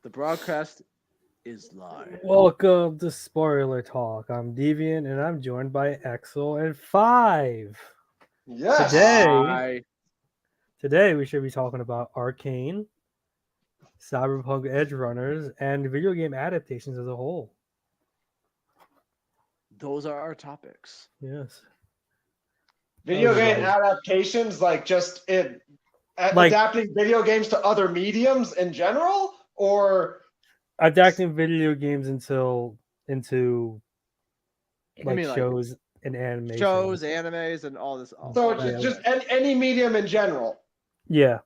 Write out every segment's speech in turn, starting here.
The broadcast is live. Welcome to Spoiler Talk. I'm Deviant and I'm joined by Axel and Five. Yes. Today, I today we should be talking about Arcane, Cyberpunk Edgerunners, and video game adaptations as a whole. those are our topics. Yes. Video you game guys- adaptations, like just Like adapting video games to other mediums in general, or adapting video games into I like mean, like shows and animation. shows, animes, and all this. so all it's that. just any medium in general. Yeah.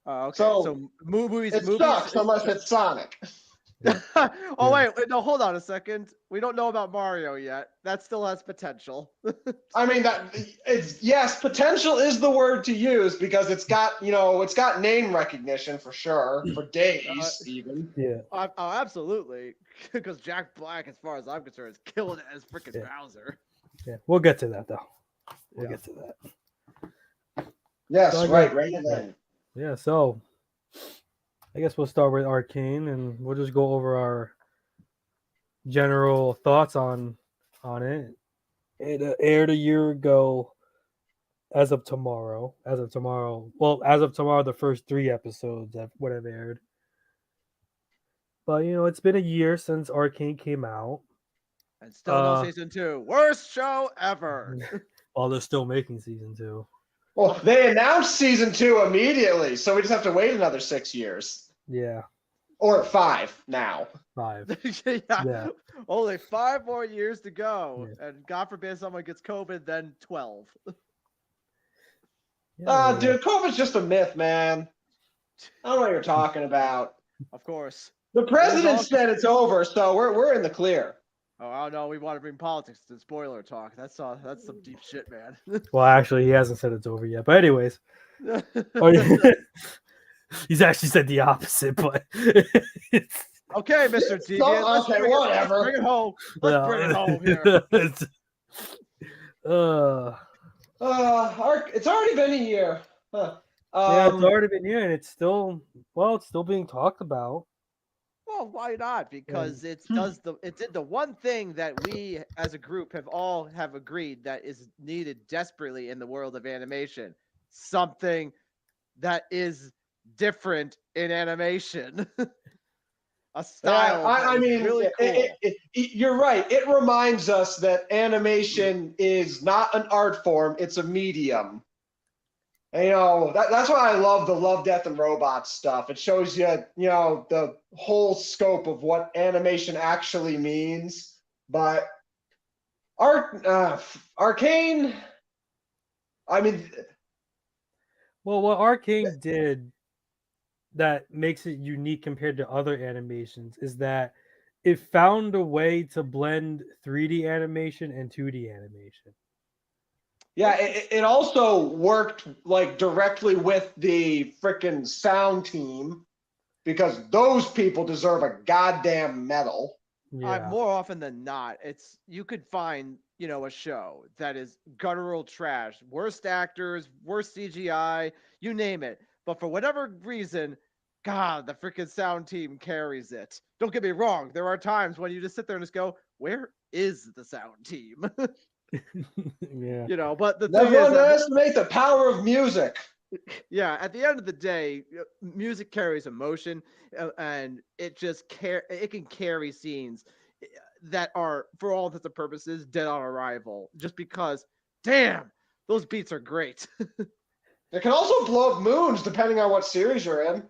Okay, so so movies. It sucks unless it's Sonic. Oh wait, no, hold on a second. We don't know about Mario yet. That still has potential. I mean potential is the word to use because it's got name recognition for sure for days even. Yeah. Oh, absolutely, because Jack Black, as far as I'm concerned, is killing it as freaking Bowser. Yeah. We'll get to that though. We'll Yeah. get to that. Yes, So I right, got- right then. Yeah, so I guess we'll start with Arcane and we'll just go over our general thoughts on it. It aired a year ago as of tomorrow. As of tomorrow. Well, as of tomorrow, the first 3 episodes that would have aired. But it's been a year since Arcane came out. And still no season 2. Worst show ever. While they're still making season 2. Well, they announced season 2 immediately, so we just have to wait another 6 years. Yeah, Or 5 now. 5. yeah. Yeah. Only 5 more years to go. Yeah. And God forbid someone gets COVID, then 12. Yeah, Dude, COVID's just a myth, man. I don't know what you're talking about. Of course. The president said it's over, so we're in the clear. Oh no, we want to bring politics to spoiler talk. That's some deep shit, man. Well, actually, he hasn't said it's over yet. But anyways. Oh, yeah. He's actually said the opposite, but it's, Okay, Mr. Deviant. Okay, whatever. Bring it home. Let's bring it home here. it's It's already been a year. Huh. yeah, it's already been here, and it's still being talked about. Well, why not? Because it did the one thing that we as a group have agreed that is needed desperately in the world of animation. Something that is different in animation. A style. I mean, really cool. you're right. It reminds us that animation is not an art form; it's a medium. And, that's why I love the Love, Death, and Robots stuff. It shows you, the whole scope of what animation actually means. But Arcane, I mean, Well, what Arcane did that makes it unique compared to other animations is that it found a way to blend 3D animation and 2D animation. yeah, it also worked like directly with the freaking sound team because those people deserve a goddamn medal. Yeah. More often than not, you could find a show that is guttural trash, worst actors, worst CGI, you name it. But for whatever reason, God, the freaking sound team carries it. Don't get me wrong. There are times when you just sit there and just go, "Where is the sound team?" Yeah. But the Never thing is, underestimate the power of music. yeah, at the end of the day, music carries emotion, and it can carry scenes that are, for all intents and purposes, dead on arrival. Just because, damn, those beats are great. It can also blow up moons depending on what series you're in.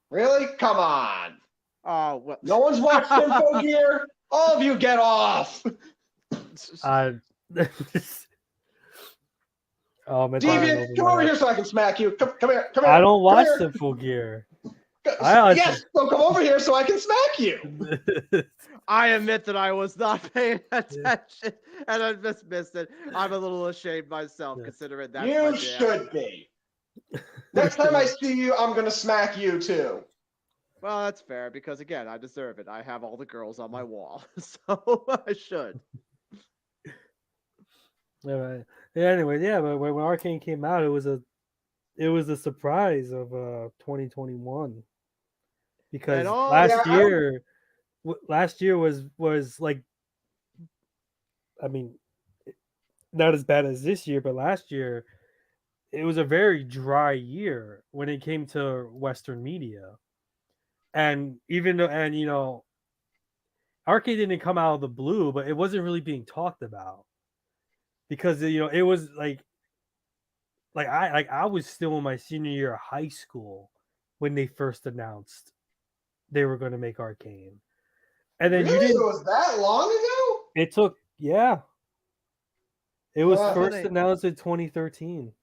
Really? Come on. Oh well. No one's watched Symphogear? All of you get off. Oh, man, Deviant, come over here so I can smack you. Come here. Come here. I don't watch here. Simple Gear. Yes, so come over here so I can smack you. I admit that I was not paying attention and I just missed it. I'm a little ashamed myself, considering that's my You jam. should be. Next time I see you, I'm going to smack you too. Well, that's fair because, again, I deserve it. I have all the girls on my wall, so I should. All right. Yeah, anyway, yeah, but when Arcane came out, it was a it was the surprise of 2021 And because all Yeah, last year was like, I mean, not as bad as this year, but last year it was a very dry year when it came to Western media. And even though, and Arcade didn't come out of the blue, but it wasn't really being talked about because it was like I was still in my senior year of high school when they first announced they were going to make Arcane. And then really? you It didn't. was that long ago? It took, yeah. It was Huh. so first they announced in 2013.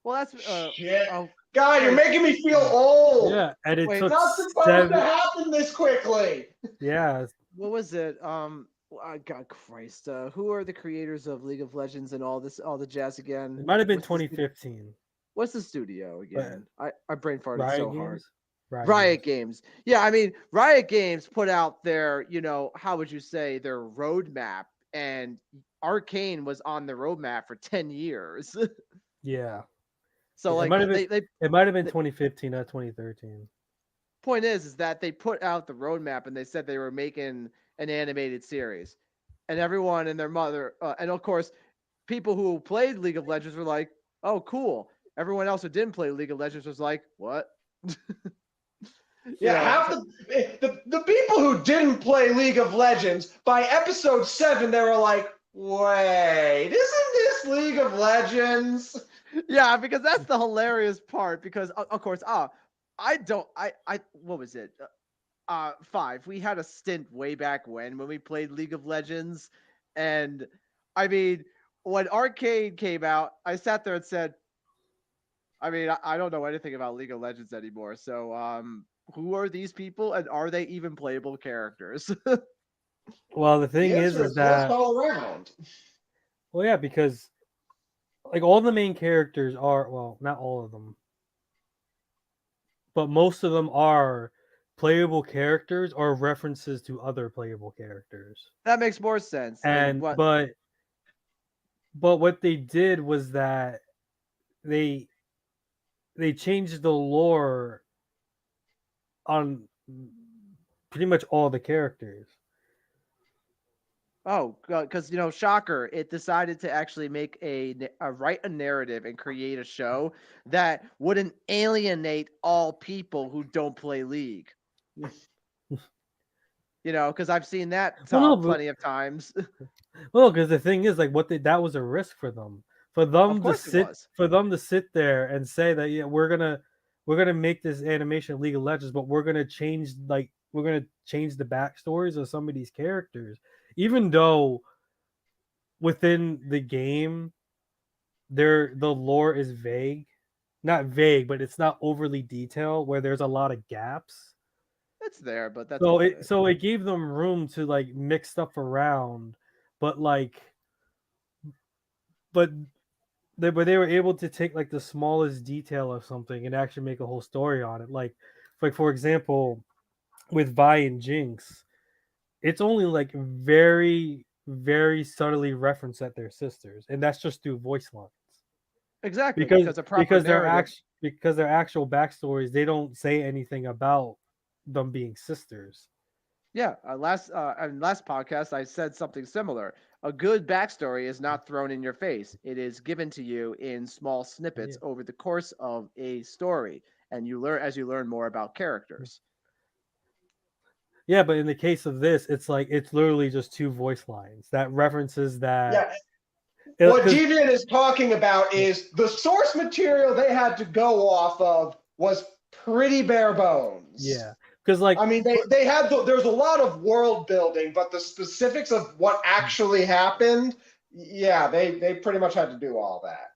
well that's Shit. oh God, you're wait making me feel old. Yeah, and it wait It's took not supposed to 7. happen this quickly. Yeah, what was it? God Christ, who are the creators of League of Legends and all the jazz again? it might have been What's the 2015, what's the studio but again? I brain farted Riot so hard. Games, Riot Riot Games. Games. Yeah, I mean, Riot Games put out their, how would you say, their roadmap, and Arcane was on the roadmap for 10 years. Yeah, So yeah. It like might have been. they It might have been the 2015, not 2013. point is that they put out the roadmap and they said they were making an animated series. And everyone and their mother and of course people who played League of Legends were like, "Oh, cool." Everyone else who didn't play League of Legends was like, "What?" you Yeah, know, half so the people who didn't play League of Legends, by episode 7, they were like, wait, isn't this League of Legends? yeah, because that's the hilarious part. Because of course, I don't, I, what was it? 5. We had a stint way back when we played League of Legends, and I mean, when Arcade came out, I sat there and said, I mean, I don't know anything about League of Legends anymore. So, who are these people, and are they even playable characters? Well, the The thing answer is is yes that, all around. well, yeah, because like all the main characters are, well, not all of them, but most of them are playable characters or references to other playable characters. That makes more sense. And And what but what they did was that they they changed the lore on pretty much all the characters. Oh, because shocker! It decided to actually make write a narrative and create a show that wouldn't alienate all people who don't play League. Because I've seen that Well, no, plenty of times. well, because the thing is, like, that was a risk for them, Of course, it was. for them to sit there and say that, yeah, we're gonna make this animation of League of Legends, but we're gonna change the backstories of some of these characters, even though within the game, the lore is vague, not vague, but it's not overly detailed, where there's a lot of gaps. It's there, but that's So about it it. so it gave them room to like mix stuff around, but but they were able to take like the smallest detail of something and actually make a whole story on it. Like for example, with Vi and Jinx, it's only like very very subtly referenced that they're sisters, and that's just through voice lines. Exactly, because a proper narrative. Because their actual backstories, they don't say anything about them being sisters. Yeah, last podcast I said something similar. A good backstory is not thrown in your face. It is given to you in small snippets Yeah. over the course of a story, and you learn more about characters. Yeah, but in the case of this, it's like it's literally just two voice lines that references that. Yeah, what Because Deviant is talking about is the source material they had to go off of was pretty bare bones. yeah, because like I mean, they had there's a lot of world building, but the specifics of what actually happened, yeah, they pretty much had to do all that.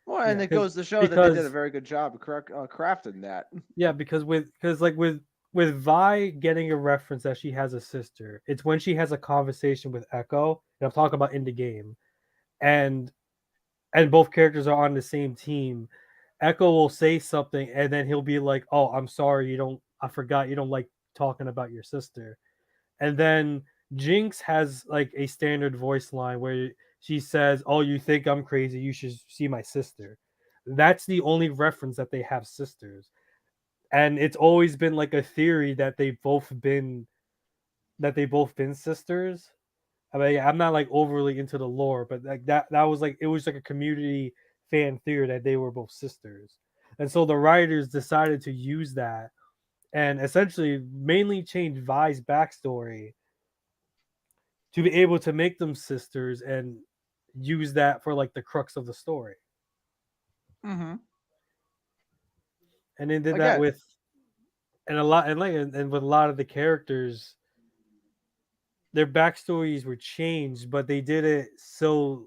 Well, and yeah, it goes to show that they did a because very good job of crafting that. yeah, because like with Vi getting a reference that she has a sister, it's when she has a conversation with Echo, and I'm talking about in the game, and both characters are on the same team. Echo will say something, and then he'll be like, "Oh, I'm sorry, I forgot you don't like talking about your sister." And then Jinx has like a standard voice line where she says, "Oh, you think I'm crazy? You should see my sister." that's the only reference that they have sisters. And it's always been like a theory that they've both been sisters. I mean, I'm not like overly into the lore, but like that was like, it was like a community fan theory that they were both sisters. And so the writers decided to use that and essentially mainly change Vi's backstory to be able to make them sisters and use that for like the crux of the story. Mm-hmm. And they did that Again, with and with a lot of the characters, their backstories were changed, but they did it so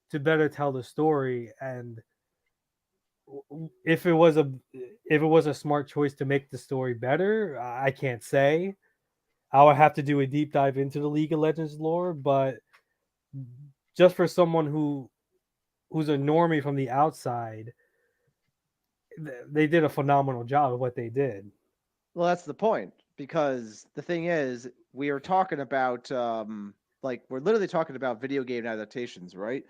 to better tell the story. And if it was a smart choice to make the story better, I can't say. I would have to do a deep dive into the League of Legends lore, but just for someone who's a normie from the outside, they did a phenomenal job of what they did. well, that's the point, because the thing is, we are talking about like, we're literally talking about video game adaptations, right?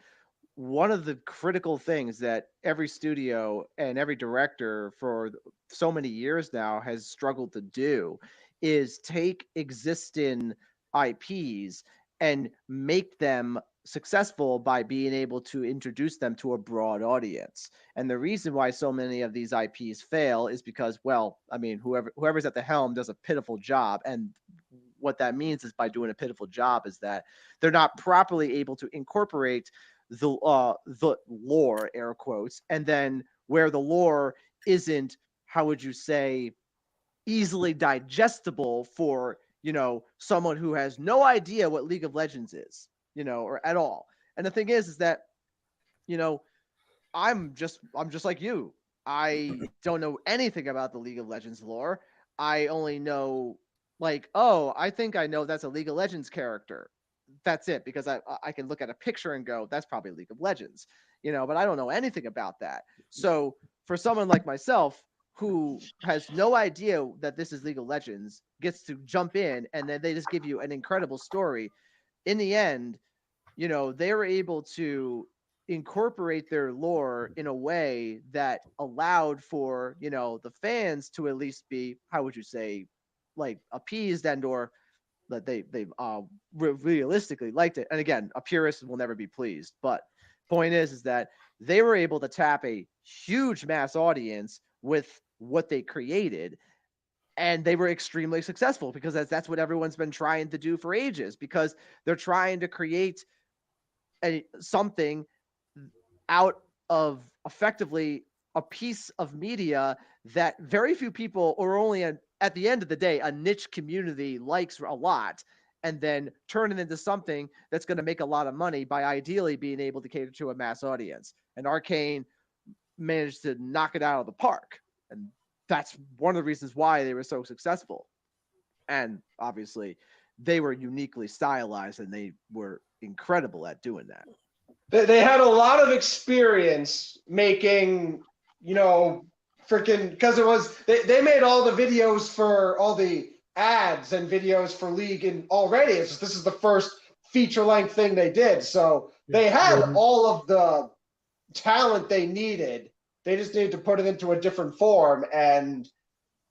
One of the critical things that every studio and every director for so many years now has struggled to do is take existing IPs and make them successful by being able to introduce them to a broad audience. And the reason why so many of these IPs fail is because, well, I mean, whoever's at the helm does a pitiful job. And what that means is, by doing a pitiful job, is that they're not properly able to incorporate the lore, air quotes, and then where the lore isn't, how would you say, easily digestible for, someone who has no idea what League of Legends is, or at all. And the thing is that, you know I'm just like you. I don't know anything about the League of Legends lore. I only know, like, oh, I think I know that's a League of Legends character. That's it, because I can look at a picture and go, that's probably League of Legends, but I don't know anything about that. So for someone like myself who has no idea that this is League of Legends, gets to jump in, and then they just give you an incredible story. In the end, they were able to incorporate their lore in a way that allowed for, the fans to at least be, how would you say, like, appeased, and or that they realistically liked it. And again, a purist will never be pleased, but point is that they were able to tap a huge mass audience with what they created, and they were extremely successful, because that's what everyone's been trying to do for ages, because they're trying to create something out of, effectively, a piece of media that very few people, or only at the end of the day, a niche community likes a lot, and then turn it into something that's going to make a lot of money by ideally being able to cater to a mass audience. And Arcane managed to knock it out of the park. And that's one of the reasons why they were so successful. And obviously, they were uniquely stylized, and they were incredible at doing that. They had a lot of experience making, freaking, because they made all the videos for all the ads and videos for League, and already this is the first feature length thing they did. So they had all of the talent they needed. They just needed to put it into a different form, and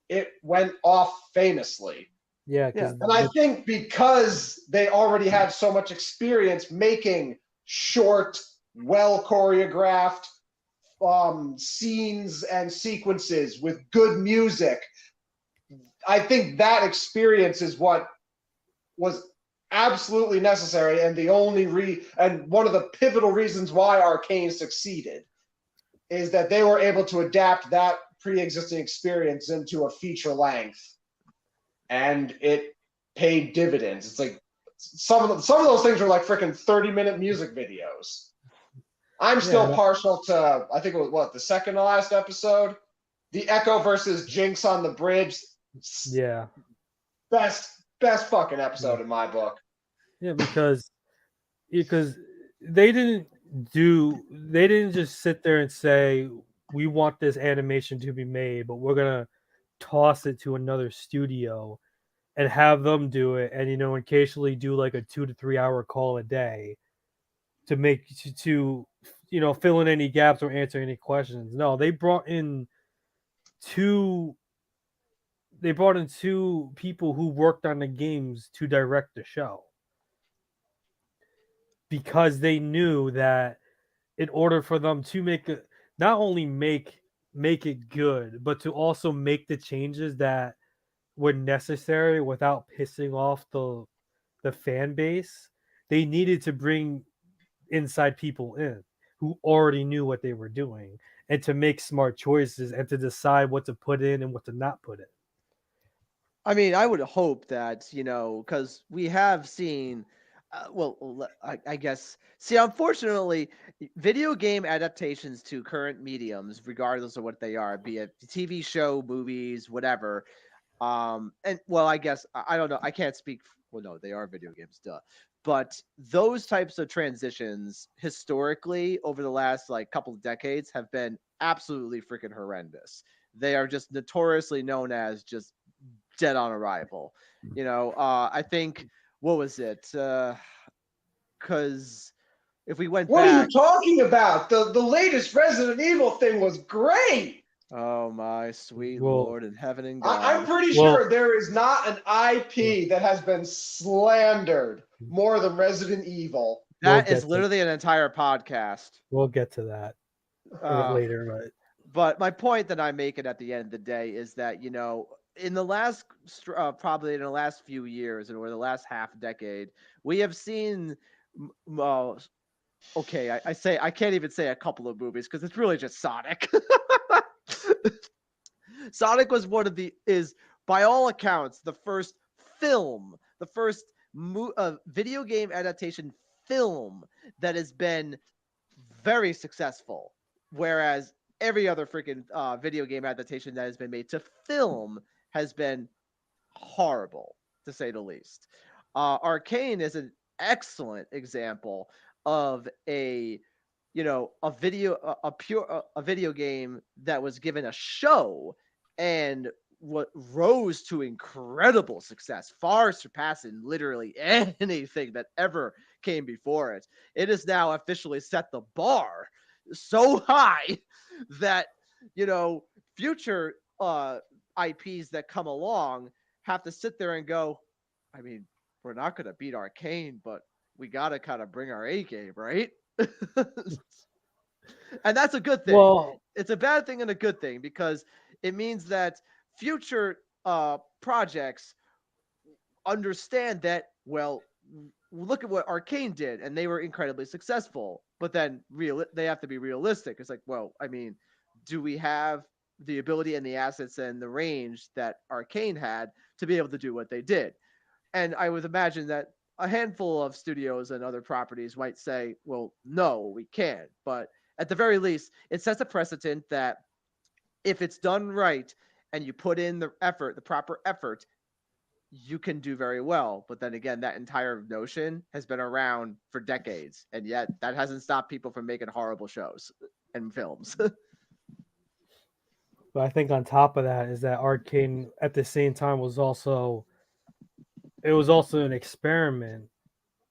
it went off famously. Yeah. And I think because they already had so much experience making short, well choreographed scenes and sequences with good music, I think that experience is what was absolutely necessary, and and one of the pivotal reasons why Arcane succeeded is that they were able to adapt that pre-existing experience into a feature length, and it paid dividends. It's like some of those things were like freaking 30-minute music videos. I'm still partial to, I think it was the second to last episode, the Echo versus Jinx on the bridge. Yeah. Best fucking episode in my book. Yeah, because they didn't just sit there and say, we want this animation to be made, but we're gonna toss it to another studio and have them do it, and occasionally do like a 2 to 3 hour call a day to fill in any gaps or answer any questions. No, two they brought in two people who worked on the games to direct the show because they knew that in order for them to not only make it good, but to also make the changes that were necessary without pissing off the fan base, they needed to bring inside people in who already knew what they were doing and to make smart choices and to decide what to put in and what to not put in. I mean, I would hope that, because we have seen, I guess, see, unfortunately, video game adaptations to current mediums, regardless of what they are, be it TV show, movies, whatever. And well, I guess, I don't know. I can't speak. Well, no, they are video games, duh. But those types of transitions historically over the last like couple of decades have been absolutely freaking horrendous. They are just notoriously known as just dead on arrival. I think, what was it? Because if we went What are you back, talking about? The latest Resident Evil thing was great. oh my sweet Well, Lord in heaven and I'm God. pretty well, sure there is not an IP that has been slandered more than Resident Evil. we'll That is get to literally an entire podcast. we'll get to that Uh, later, but but my point that I'm making at the end of the day is that, in the last, probably in the last few years or the last half decade, we have seen, okay, I say, I can't even say a couple of movies because it's really just Sonic. Sonic was is by all accounts the first film, the first video game adaptation film that has been very successful, whereas every other freaking video game adaptation that has been made to film has been horrible, to say the least. Arcane is an excellent example of a video game that was given a show and what rose to incredible success, far surpassing literally anything that ever came before it. It has now officially set the bar so high that, future IPs that come along have to sit there and go, I mean, we're not going to beat Arcane, but we got to kind of bring our A game, right? And that's a good thing. well, It's a bad thing and a good thing because it means that future projects understand that, well, look at what Arcane did and they were incredibly successful, but then they have to be realistic. It's like, well, I mean, do we have the ability and the assets and the range that Arcane had to be able to do what they did? And I would imagine that a handful of studios and other properties might say, well, no, we can't. But at the very least, it sets a precedent that if it's done right and you put in the effort, the proper effort, you can do very well. But then again, that entire notion has been around for decades, and yet that hasn't stopped people from making horrible shows and films. but I think on top of that is that Arcane at the same time was also an experiment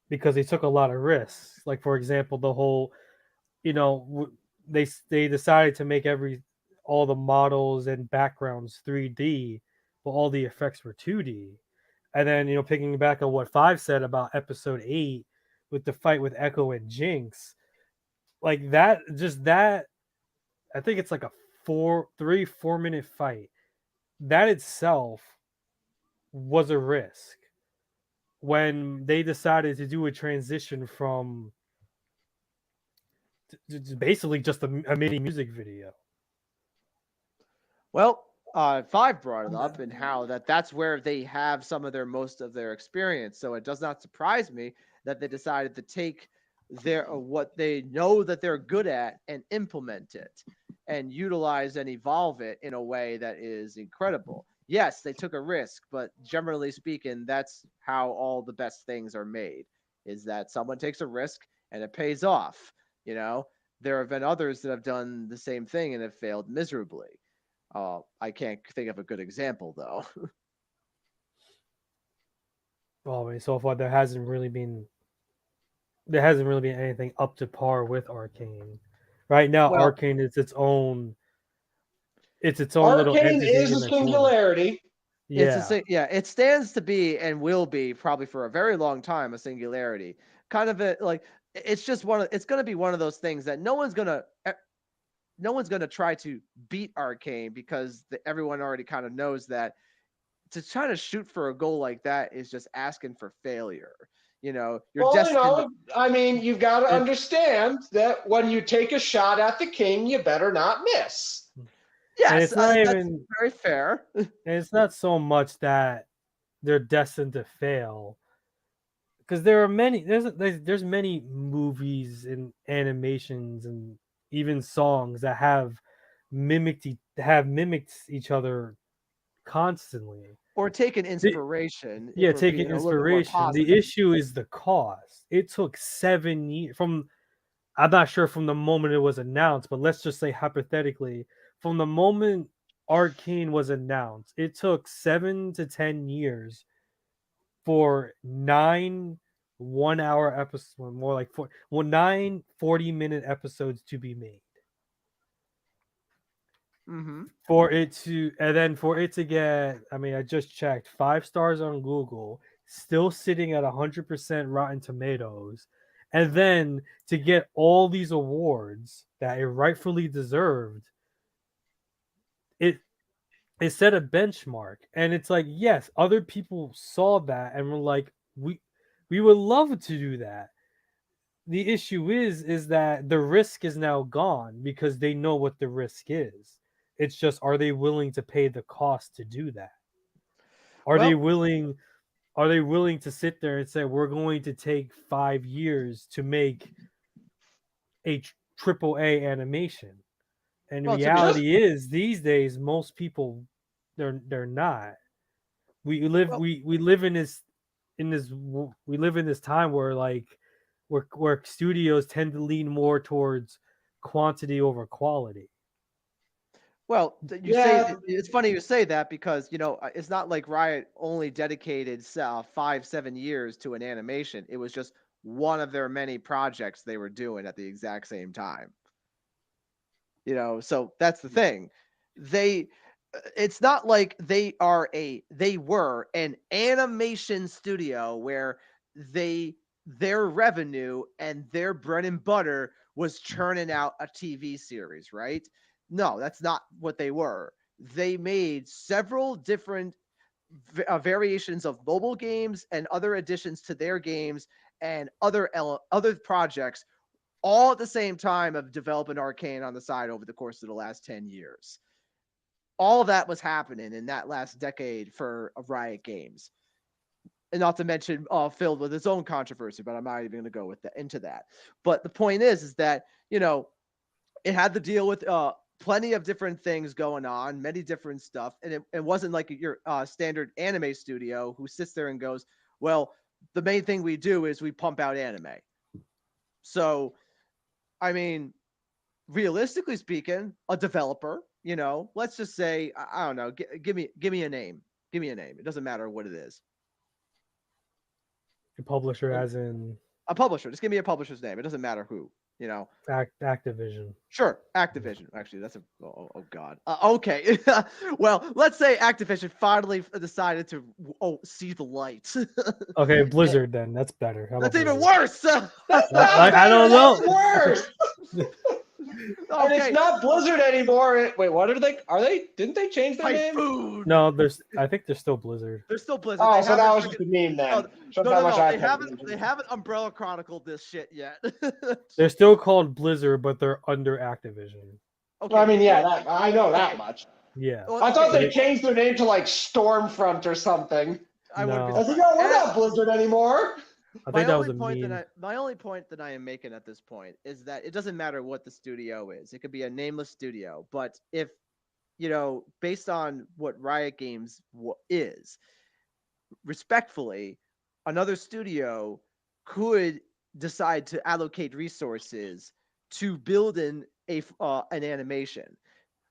because they took a lot of risks. Like for example, the whole, they decided to make all the models and backgrounds 3D, but all the effects were 2D. And then, picking back on what Five said about episode 8 with the fight with Echo and Jinx, like that, just that, I think it's like a 4 minute fight. That itself was a risk when they decided to do a transition from basically just a mini music video. Well, Five brought it up and how that's where they have most of their experience. So it does not surprise me that they decided to take what they know that they're good at and implement it and utilize and evolve it in a way that is incredible. Yes, they took a risk, but generally speaking, that's how all the best things are made, is that someone takes a risk and it pays off. You know, there have been others that have done the same thing and have failed miserably. I can't think of a good example though. Well, I mean, so far there hasn't really been anything up to par with Arcane. Right now, Well, Arcane is its own. It's its own little Arcane entity is in a the corner. singularity. Yeah. yeah, it stands to be and will be probably for a very long time a singularity. Kind of like it's just it's going to be one of those things that no one's going to try to beat Arcane because everyone already kind of knows that to try to shoot for a goal like that is just asking for failure. You're Well, destined to, I mean, you've got to It, understand that when you take a shot at the king, you better not miss. and yes, it's not that's even. very fair. And it's not so much that they're destined to fail, because there are many. There's many movies and animations and even songs that have mimicked each other constantly. Or take an The, inspiration if yeah, we're being taking a little bit more inspiration. The positive. issue is the cost. It took 7 years from. I'm not sure from the moment it was announced, but let's just say hypothetically, from the moment Arcane was announced, it took 7 to 10 years for 9 1 hour episodes, more like 9 40-minute episodes to be made. Mm-hmm. For it to, and then for it to get, I mean, I just checked, 5 stars on Google, still sitting at 100% Rotten Tomatoes, and then to get all these awards that it rightfully deserved, it it set a benchmark. And it's like, yes, other people saw that and were like, we would love to do that. The issue is that the risk is now gone because they know what the risk is. It's just, are they willing to pay the cost to do that? Are they Well, willing are they willing to sit there and say, we're going to take 5 years to make a triple A animation? And well, to be Just reality is, these days most people, they're not. well, We live in this we live in this time where, like, where studios tend to lean more towards quantity over quality. well, you say yeah, it's funny you say that because it's not like Riot only dedicated 5 7 years to an animation. It was just one of their many projects they were doing at the exact same time. So that's the thing. They It's not like they were an animation studio where their revenue and their bread and butter was churning out a TV series, right? No, that's not what they were. They made several different variations of mobile games and other additions to their games and other projects all at the same time of developing Arcane on the side over the course of the last 10 years. All of that was happening in that last decade for Riot Games. And not to mention filled with its own controversy, but I'm not even going to go into that. But the point is that, it had to deal with plenty of different things going on, many different stuff. And it wasn't like your standard anime studio who sits there and goes, well, the main thing we do is we pump out anime. So, I mean, realistically speaking, a developer, let's just say, I don't know, give me a name. Give me a name. It doesn't matter what it is. The publisher, as in A publisher. Just give me a publisher's name. It doesn't matter who. Activision. Sure, Activision. Actually, that's oh god. Okay, well, let's say Activision finally decided to see the light. Okay, Blizzard. Then that's better. How about That's even Blizzard? worse. that's not I better. don't know. That's worse. And it's Okay, not Blizzard anymore. Wait, what are they? Are they? Didn't they change their name? Typhoon. No, I think they're still Blizzard. They're still Blizzard. Oh, They so that haven't was just a meme then. no, Shows no, how no, much no. I They pay haven't. attention. They haven't Umbrella Chronicled this shit yet. They're still called Blizzard, but they're under Activision. Well, I Okay. mean, yeah, I know that much. Yeah. Well, I thought okay, they changed their name to like Stormfront or something. I wouldn't be No. I was like, surprised. no, we're not Blizzard anymore. I My think that was only a point meme. my only point that I am making at this point is that it doesn't matter what the studio is. It could be a nameless studio, but if based on what Riot Games is, respectfully, another studio could decide to allocate resources to build an animation.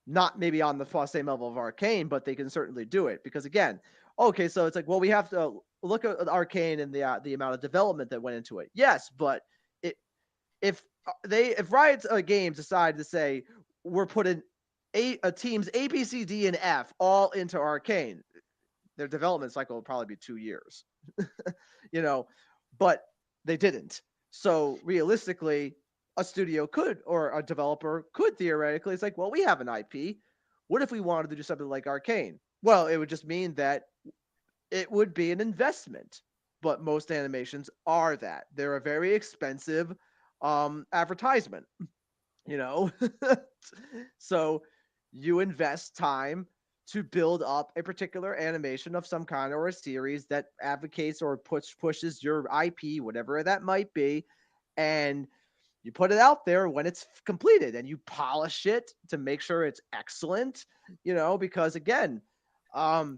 Not maybe on the same level of Arcane, but they can certainly do it because again, okay, so it's like, well, we have to look at Arcane and the amount of development that went into it. Yes, but it if Riot's Games decide to say we're putting a teams A, B, C, D, and F all into Arcane, their development cycle will probably be 2 years. you know, but they didn't. So realistically, a studio could or a developer could theoretically, it's like, well, we have an IP. What if we wanted to do something like Arcane? Well, it would just mean that it would be an investment. But most animations are that. They're a very expensive advertisement, you know? So you invest time to build up a particular animation of some kind or a series that advocates or pushes your IP, whatever that might be, and you put it out there when it's completed and you polish it to make sure it's excellent, because again,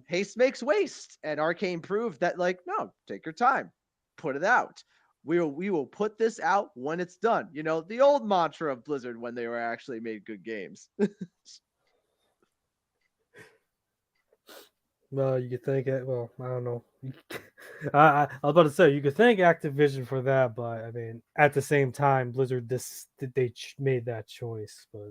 haste makes waste, and Arcane proved that, like, no, take your time, put it out. We will put this out when it's done. The old mantra of Blizzard when they were actually made good games. Well, you could thank it. Well, I don't know. I was about to say you could thank Activision for that, but I mean, at the same time, Blizzard made that choice. But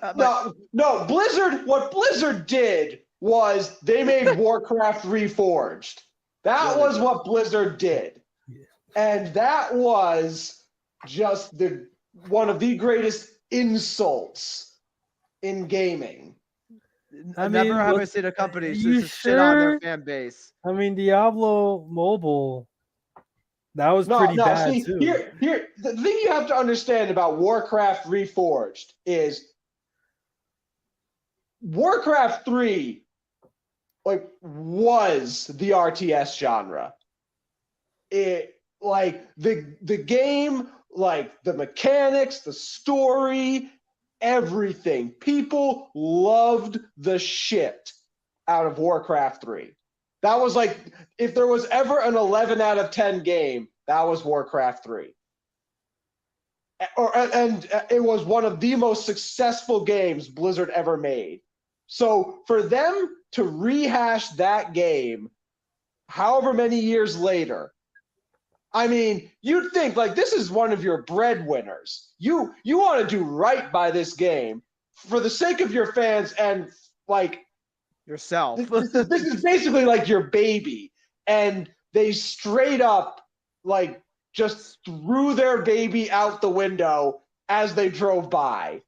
But No. Blizzard. What Blizzard did was they made Warcraft Reforged. That Yeah, was did. what Blizzard did, yeah. and that was just one of the greatest insults in gaming. I Never mean, have I seen a company are you just shit on their sure? fan base. I mean, Diablo Mobile, that was No, pretty no. bad See, too. here, the thing you have to understand about Warcraft Reforged is Warcraft 3 was the RTS genre. It the game, like the mechanics, the story, everything. People loved the shit out of Warcraft 3. That was like, if there was ever an 11 out of 10 game, that was Warcraft 3. And it was one of the most successful games Blizzard ever made. So for them to rehash that game however many years later, I mean, you'd think, like, this is one of your breadwinners. You want to do right by this game for the sake of your fans, and like, Yourself. this is basically like your baby, and they straight up, like, just threw their baby out the window as they drove by.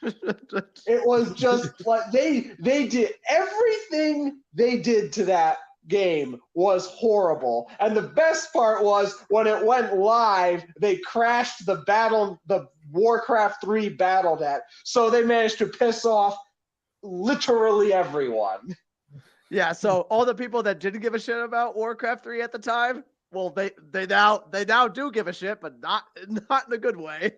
It was just like they did everything they did to that game was horrible. And the best part was when it went live, they crashed the Warcraft 3 BattleNet. So they managed to piss off literally everyone. Yeah, so all the people that didn't give a shit about Warcraft 3 at the time, well, they now do give a shit, but not in a good way.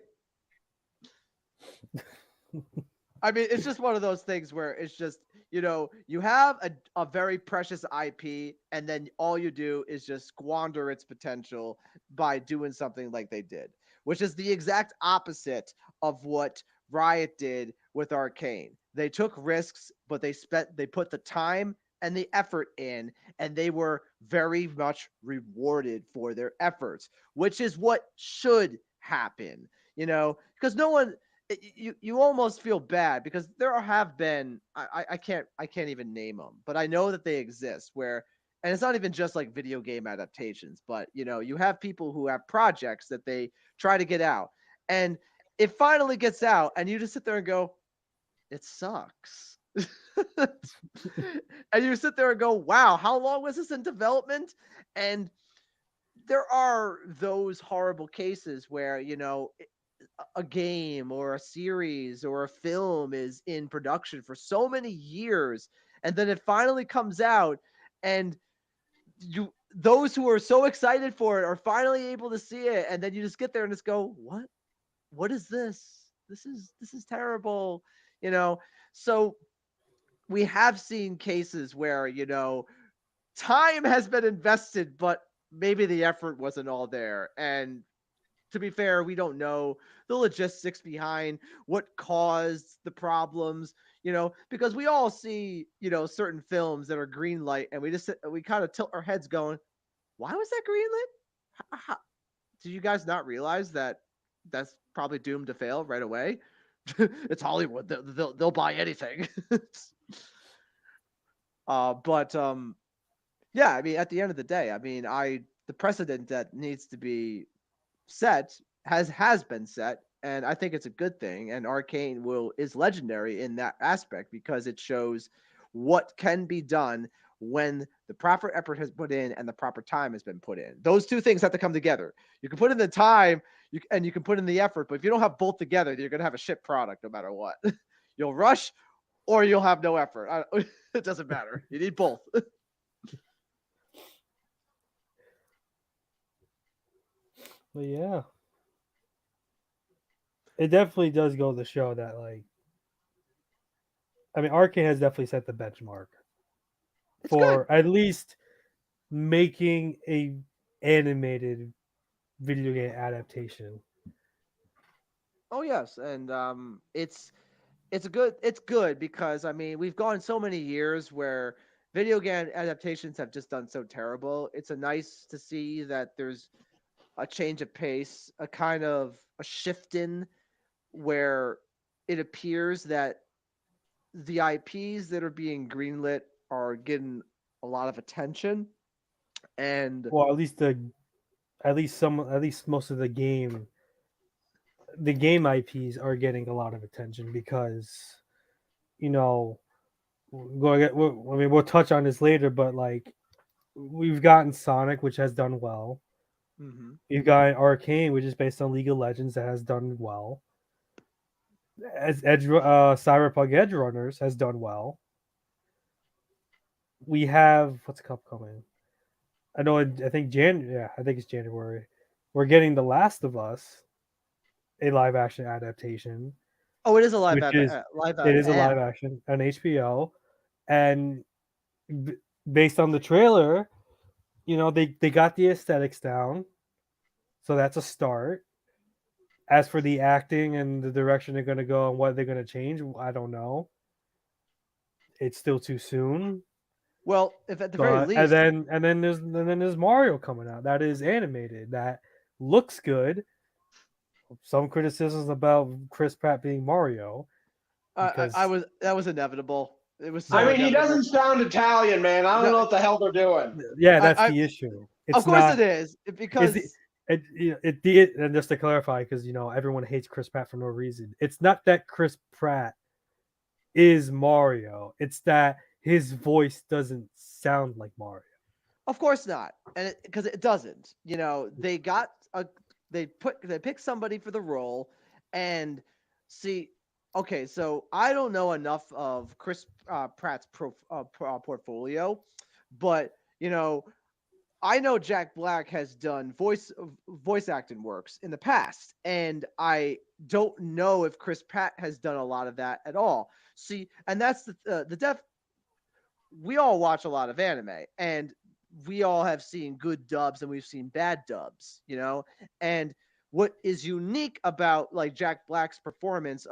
I mean, it's just one of those things where it's just, you have a very precious IP, and then all you do is just squander its potential by doing something like they did, which is the exact opposite of what Riot did with Arcane. They took risks, but they put the time and the effort in, and they were very much rewarded for their efforts, which is what should happen, because no one, you almost feel bad because there have been, I can't even name them, but I know that they exist where, and it's not even just like video game adaptations, but you have people who have projects that they try to get out, and it finally gets out, and you just sit there and go, it sucks. And you sit there and go, wow, how long was this in development? And there are those horrible cases where a game or a series or a film is in production for so many years, and then it finally comes out, and those who are so excited for it are finally able to see it, and then you just get there and just go, what is this? This is terrible. So we have seen cases where time has been invested, but maybe the effort wasn't all there. And to be fair, we don't know the logistics behind what caused the problems, because we all see, certain films that are green light, and we kind of tilt our heads going, why was that green lit? Did you guys not realize that that's probably doomed to fail right away. It's Hollywood; they'll buy anything. But yeah, I mean, at the end of the day, I mean, the precedent that needs to be set has been set, and I think it's a good thing. And Arcane will is legendary in that aspect because it shows what can be done when the proper effort has put in and the proper time has been put in. Those two things have to come together. You can put in the time, and you can put in the effort, but if you don't have both together, you're gonna have a shit product no matter what. You'll rush, or you'll have no effort. It doesn't matter. You need both. But yeah, it definitely does go to show that, like, I mean, Arcane has definitely set the benchmark It's good. for at least making a animated video game adaptation. Oh yes, and it's good because I mean we've gone so many years where video game adaptations have just done so terrible. It's a nice to see that there's a change of pace, a kind of a shift in where it appears that the IPs that are being greenlit are getting a lot of attention. And Well, at least most of the game IPs are getting a lot of attention because, you know, I mean, we'll touch on this later, but like, we've gotten Sonic, which has done well. mhm. We've got Arcane, which is based on League of Legends, that has done well. Cyberpunk Edgerunners has done well. We have what's upcoming. I know. I think I think it's January. We're getting The Last of Us, a live action adaptation, Oh, it is a which is live it is a live and action on HBO, and b- based on the trailer, they got the aesthetics down, so that's a start. As for the acting and the direction they're going to go and what they're going to change, I don't know. It's still too soon. well, if at the very But least, and then there's Mario coming out that is animated that looks good. Some criticisms about Chris Pratt being Mario I because was that was inevitable. It was I so mean, he inevitable. doesn't sound Italian, man. I don't No, know what the hell they're doing. yeah, that's I the issue. of It's course it not is is because and just to clarify, because everyone hates Chris Pratt for no reason. It's not that Chris Pratt is Mario. It's that his voice doesn't sound like Mario. of course not, and because it doesn't. They picked somebody for the role, and see. Okay, so I don't know enough of Chris Pratt's portfolio, but I know Jack Black has done voice acting works in the past, and I don't know if Chris Pratt has done a lot of that at all. See, and that's the def. We all watch a lot of anime, and we all have seen good dubs and we've seen bad dubs, And what is unique about like Jack Black's performance,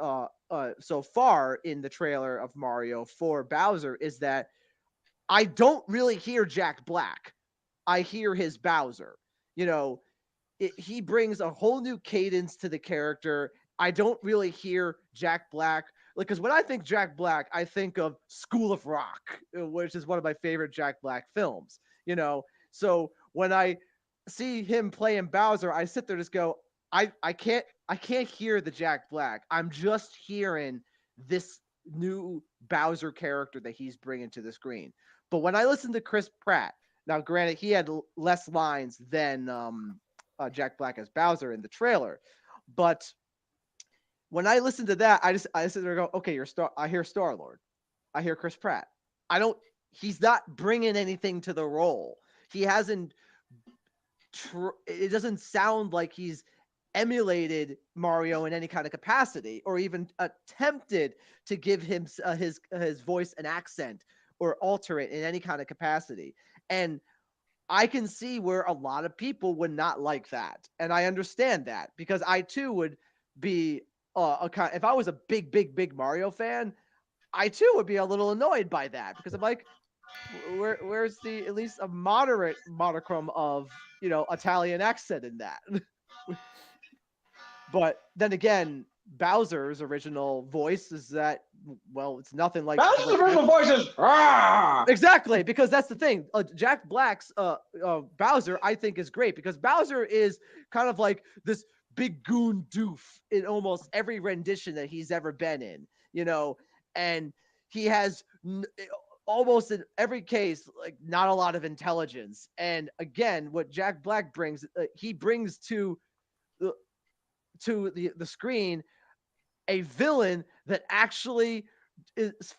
so far in the trailer of Mario for Bowser is that I don't really hear Jack Black. I hear his Bowser. You know, he brings a whole new cadence to the character. I don't really hear Jack Black. Like, because when I think Jack Black, I think of School of Rock, which is one of my favorite Jack Black films. So when I see him playing Bowser, I sit there and just go, I can't hear the Jack Black. I'm just hearing this new Bowser character that he's bringing to the screen. But when I listen to Chris Pratt, now granted he had less lines than Jack Black as Bowser in the trailer. But when I listen to that, I sit there and go, okay, I hear Star Lord, I hear Chris Pratt. I don't. He's not bringing anything to the role. He hasn't. It doesn't sound like he's emulated Mario in any kind of capacity, or even attempted to give him his voice an accent or alter it in any kind of capacity. And I can see where a lot of people would not like that, and I understand that because I too would be if I was a big Mario fan, I too would be a little annoyed by that because I'm like, where's the at least a moderate monochrome of Italian accent in that? But then again, Bowser's original voice is that, well, it's nothing like Bowser's what original voice is exactly, because that's the thing. Jack Black's Bowser, I think, is great because Bowser is kind of like this big goon doof in almost every rendition that he's ever been in, and he has almost in every case like not a lot of intelligence. And again, what Jack Black brings, he brings the the screen a villain that actually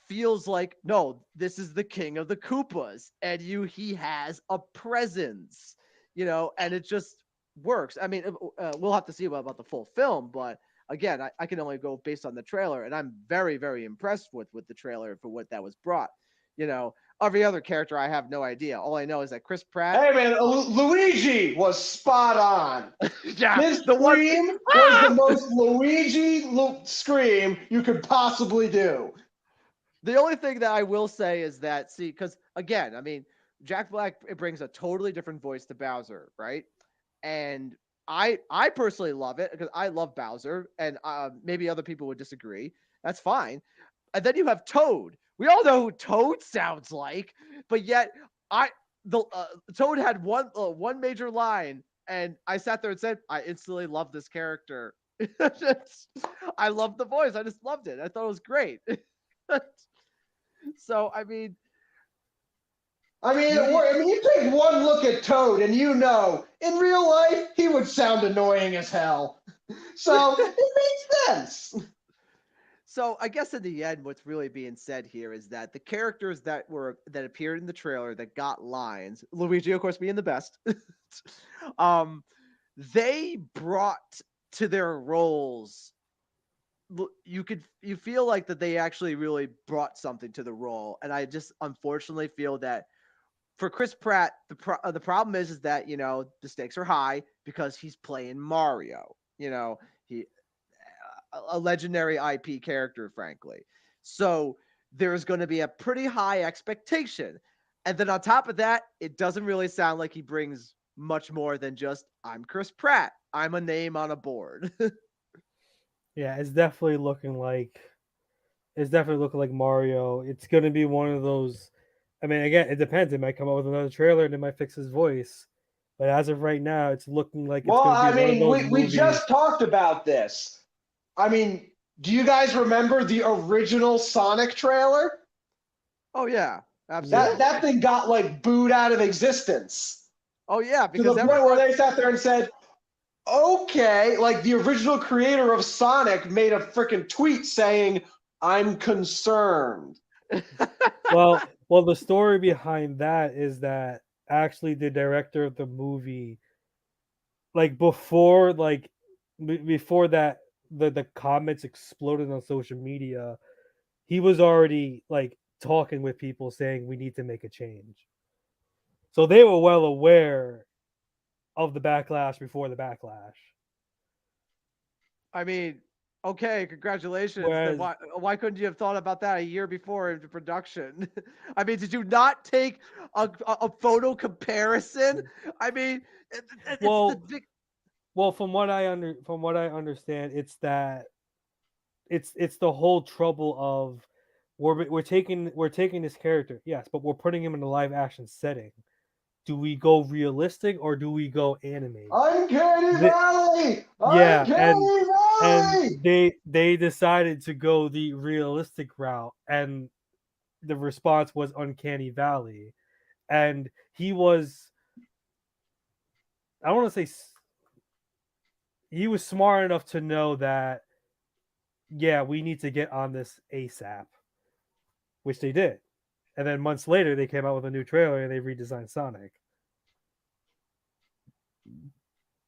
feels like, no, this is the king of the Koopas, and he has a presence, and it just works. I mean, we'll have to see about the full film, but again, I can only go based on the trailer, and I'm very, very impressed with the trailer for what that was brought. Every other character, I have no idea. All I know is that Chris Pratt. Hey man, Luigi was spot on. Yeah, His the one. scream was the most Luigi scream you could possibly do. The only thing that I will say is that, see, because again, I mean, Jack Black, it brings a totally different voice to Bowser, right? And I personally love it because I love Bowser, and maybe other people would disagree. That's fine. And then you have Toad. We all know who Toad sounds like, but yet the Toad had one major line, and I sat there and said, I instantly love this character. I loved the voice. I just loved it. I thought it was great. So you take one look at Toad, and in real life he would sound annoying as hell. So it makes sense. So I guess in the end, what's really being said here is that the characters that appeared in the trailer that got lines, Luigi, of course, being the best, they brought to their roles. You feel like that they actually really brought something to the role, and I just unfortunately feel that for Chris Pratt, the problem is that the stakes are high because he's playing Mario. He a legendary IP character, frankly. So there's going to be a pretty high expectation. And then on top of that, it doesn't really sound like he brings much more than just, I'm Chris Pratt. I'm a name on a board. Yeah, it's definitely looking like Mario. It's going to be one of those. I mean, again, it depends. It might come out with another trailer and it might fix his voice. But as of right now, it's looking like it's going to be one of those we movies. just talked about this. I mean, do you guys remember the original Sonic trailer? Oh yeah, absolutely. That thing got like booed out of existence. Oh yeah, because to the point where they sat there and said, "Okay," like the original creator of Sonic made a freaking tweet saying, "I'm concerned." well, the story behind that is that actually the director of the movie, like before that the comments exploded on social media, he was already like talking with people saying we need to make a change. So they were well aware of the backlash before the backlash. I mean, okay, congratulations. Whereas, then why couldn't you have thought about that a year before into production? I mean, did you not take a photo comparison? I mean, it's the big. Well, from what I understand, it's that it's the whole trouble of we're taking this character, yes, but we're putting him in a live action setting. Do we go realistic or do we go animated? Uncanny Valley! Yeah, Uncanny Valley! and they decided to go the realistic route, and the response was Uncanny Valley, and he was, I don't want to say, he was smart enough to know that, yeah, we need to get on this ASAP, which they did. And then months later, they came out with a new trailer and they redesigned Sonic.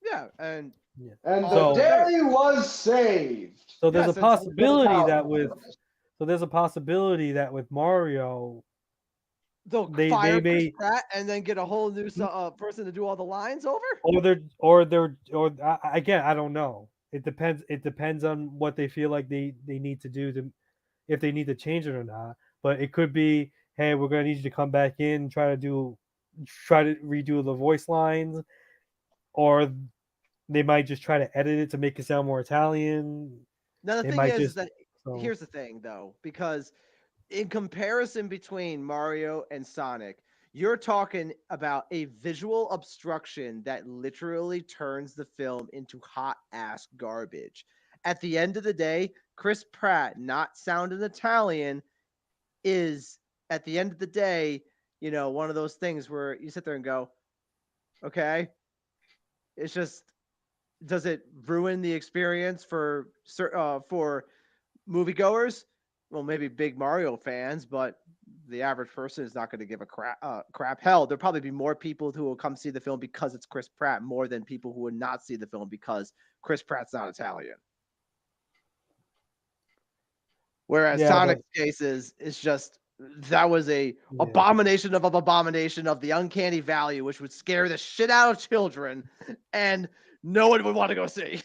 Yeah, and the day was saved. So there's a possibility that with Mario, they'll fire Chris Pratt and then get a whole new person to do all the lines over. Or again, I don't know. It depends on what they feel like they need to do if they need to change it or not. But it could be, hey, we're gonna need you to come back in, try to redo the voice lines, or They might just try to edit it to make it sound more Italian. Now the They thing might is just that here's the thing though, because in comparison between Mario and Sonic, you're talking about a visual obstruction that literally turns the film into hot ass garbage. At the end of the day, Chris Pratt not sounding Italian is, at the end of the day, one of those things where you sit there and go, okay, it's just, does it ruin the experience for moviegoers? Well, maybe big Mario fans, but the average person is not going to give a crap. Hell, there'll probably be more people who will come see the film because it's Chris Pratt more than people who would not see the film because Chris Pratt's not Italian. Whereas Sonic's case is just, that was a abomination of abomination of the uncanny valley, which would scare the shit out of children, and no one would want to go see.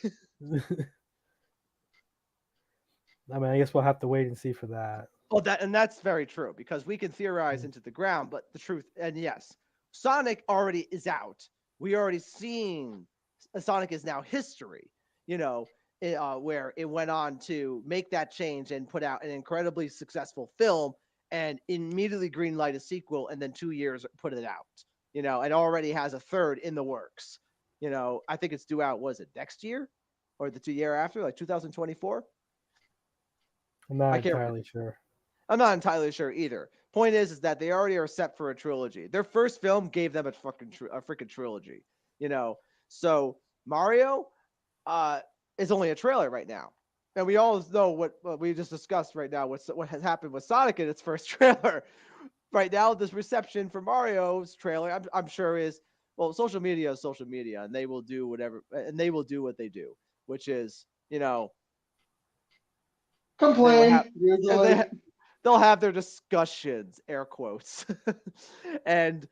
I mean, I guess we'll have to wait and see for that. Well, that's very true, because we can theorize into the ground, but the truth, and yes, Sonic already is out. We already seen Sonic is now history, where it went on to make that change and put out an incredibly successful film and immediately greenlight a sequel, and then 2 years put it out, and already has a third in the works. I think it's due out, was it next year or the 2 year after, like 2024? I'm not entirely sure. I'm not entirely sure either. Point is that they already are set for a trilogy. Their first film gave them a freaking trilogy, So Mario is only a trailer right now, and we all know what we just discussed right now. What has happened with Sonic in its first trailer? Right now, this reception for Mario's trailer, I'm sure is, well, social media is social media, and they will do whatever, and they will do what they do, which is, complain. They'll have their discussions, air quotes. And,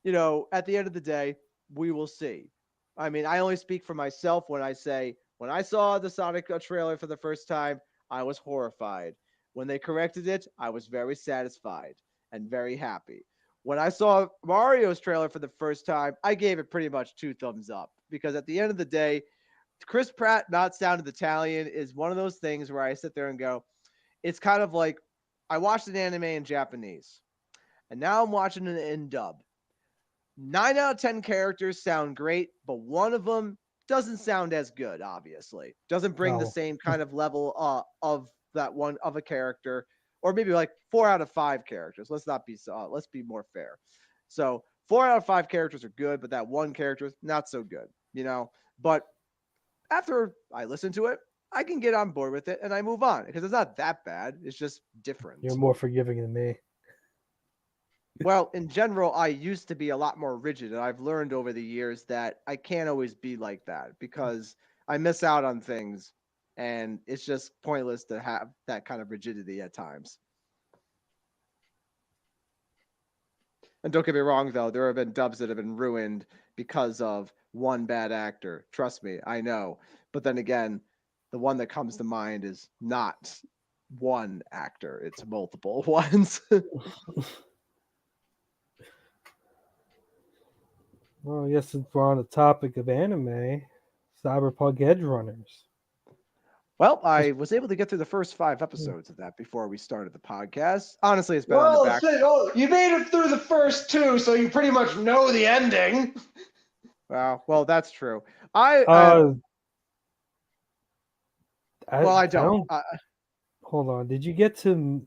at the end of the day, we will see. I mean, I only speak for myself when I say, when I saw the Sonic trailer for the first time, I was horrified. When they corrected it, I was very satisfied and very happy. When I saw Mario's trailer for the first time, I gave it pretty much 2 thumbs up, because at the end of the day, Chris Pratt not sounding Italian is one of those things where I sit there and go, it's kind of like I watched an anime in Japanese, and now I'm watching it in dub. 9 out of 10 characters sound great, but one of them doesn't sound as good, obviously. Doesn't bring the same kind of level of that one of a character, or maybe like 4 out of 5 characters. Let's be more fair. So 4 out of 5 characters are good, but that one character is not so good, But after I listen to it, I can get on board with it and I move on, because it's not that bad. It's just different. You're more forgiving than me. Well, in general, I used to be a lot more rigid, and I've learned over the years that I can't always be like that, because I miss out on things, and it's just pointless to have that kind of rigidity at times. And don't get me wrong, though, there have been dubs that have been ruined because of one bad actor. Trust me, I know. But then again, the one that comes to mind is not one actor, it's multiple ones. Well, I guess since we're on the topic of anime, Cyberpunk Edgerunners. Well, I was able to get through the first 5 episodes of that before we started the podcast. Honestly, it's been on the back. You made it through the first 2, so you pretty much know the ending. Well, that's true. I don't. Hold on. Did you get to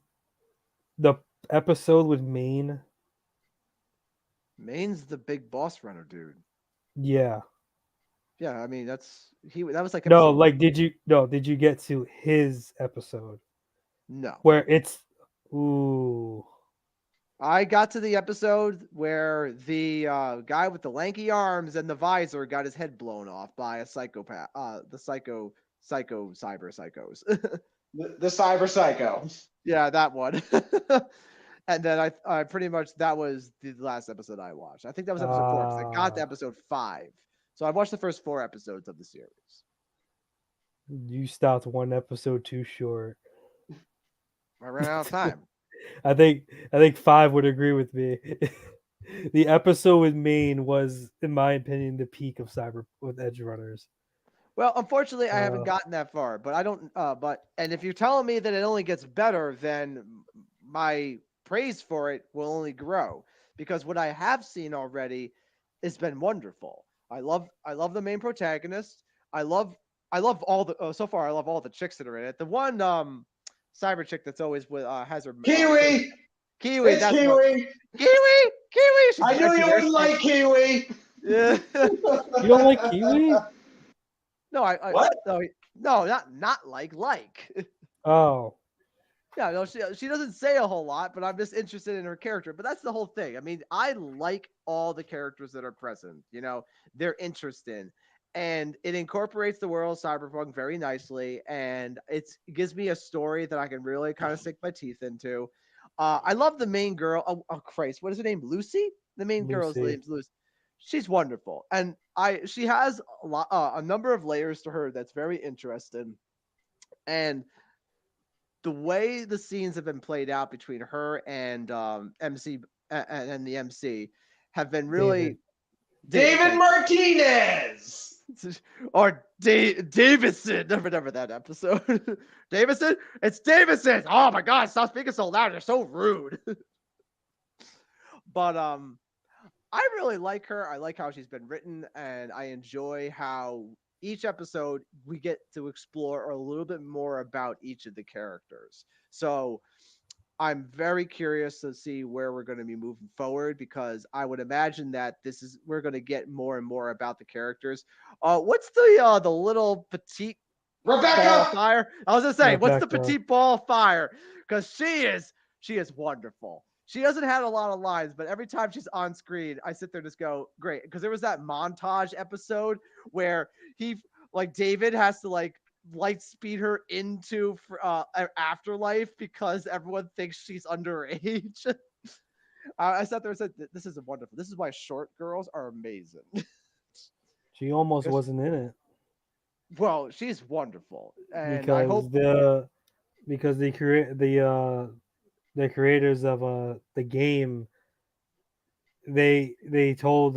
the episode with Maine? Maine's the big boss runner, dude. Yeah. Yeah, I mean that was like did you get to his episode? No. Where it's ooh. I got to the episode where the guy with the lanky arms and the visor got his head blown off by a psychopath. The psycho cyber psychos. the cyber psycho. Yeah, that one. And then I pretty much, that was the last episode I watched. I think that was episode 4, because I got to episode 5. So I watched the first 4 episodes of the series. You stopped 1 episode too short. I ran out of time. I think 5 would agree with me. The episode with Maine was, in my opinion, the peak of with Edgerunners. Well, unfortunately, I haven't Uh, gotten that far, but I don't. And if you're telling me that it only gets better, then my praise for it will only grow because what I have seen already has been wonderful. I love the main protagonist. I love, I love all the. So far, I love all the chicks that are in it. The one cyber chick that's always with has her Kiwi! Kiwi. It's That's what Kiwi! Kiwi. She's I knew actually you very wouldn't sweet. like Kiwi! Yeah. you don't like kiwi? No, I What? no, no, not like. Oh, Yeah, no, she doesn't say a whole lot, but I'm just interested in her character. But that's the whole thing. I mean, I like all the characters that are present. They're interesting, and it incorporates the world of cyberpunk very nicely, and it gives me a story that I can really kind of sink my teeth into. I love the main girl. Oh Christ, what is her name? Lucy. The main girl's Lucy. name's Lucy. She's wonderful, and she has a number of layers to her that's very interesting, and the way the scenes have been played out between her and MC and the MC have been David. really David. David Thank Martinez! you. Or Davison. Never, never that episode. Davison. It's Davison. Oh my God! Stop speaking so loud. You're so rude. But I really like her. I like how she's been written, and I enjoy how each episode we get to explore a little bit more about each of the characters. So I'm very curious to see where we're going to be moving forward because I would imagine that we're going to get more and more about the characters. What's the little petite ball of Rebecca! fire? I was gonna say, what's the Rebecca. petite ball of fire? Because she is wonderful. She doesn't have a lot of lines, but every time she's on screen, I sit there and just go, great. Because there was that montage episode where he, like, David has to like light speed her into afterlife because everyone thinks she's underage. I sat there and said, "This is wonderful. This is why short girls are amazing." She almost Because wasn't in it well, she's wonderful, and I because hope. the creators of the game they told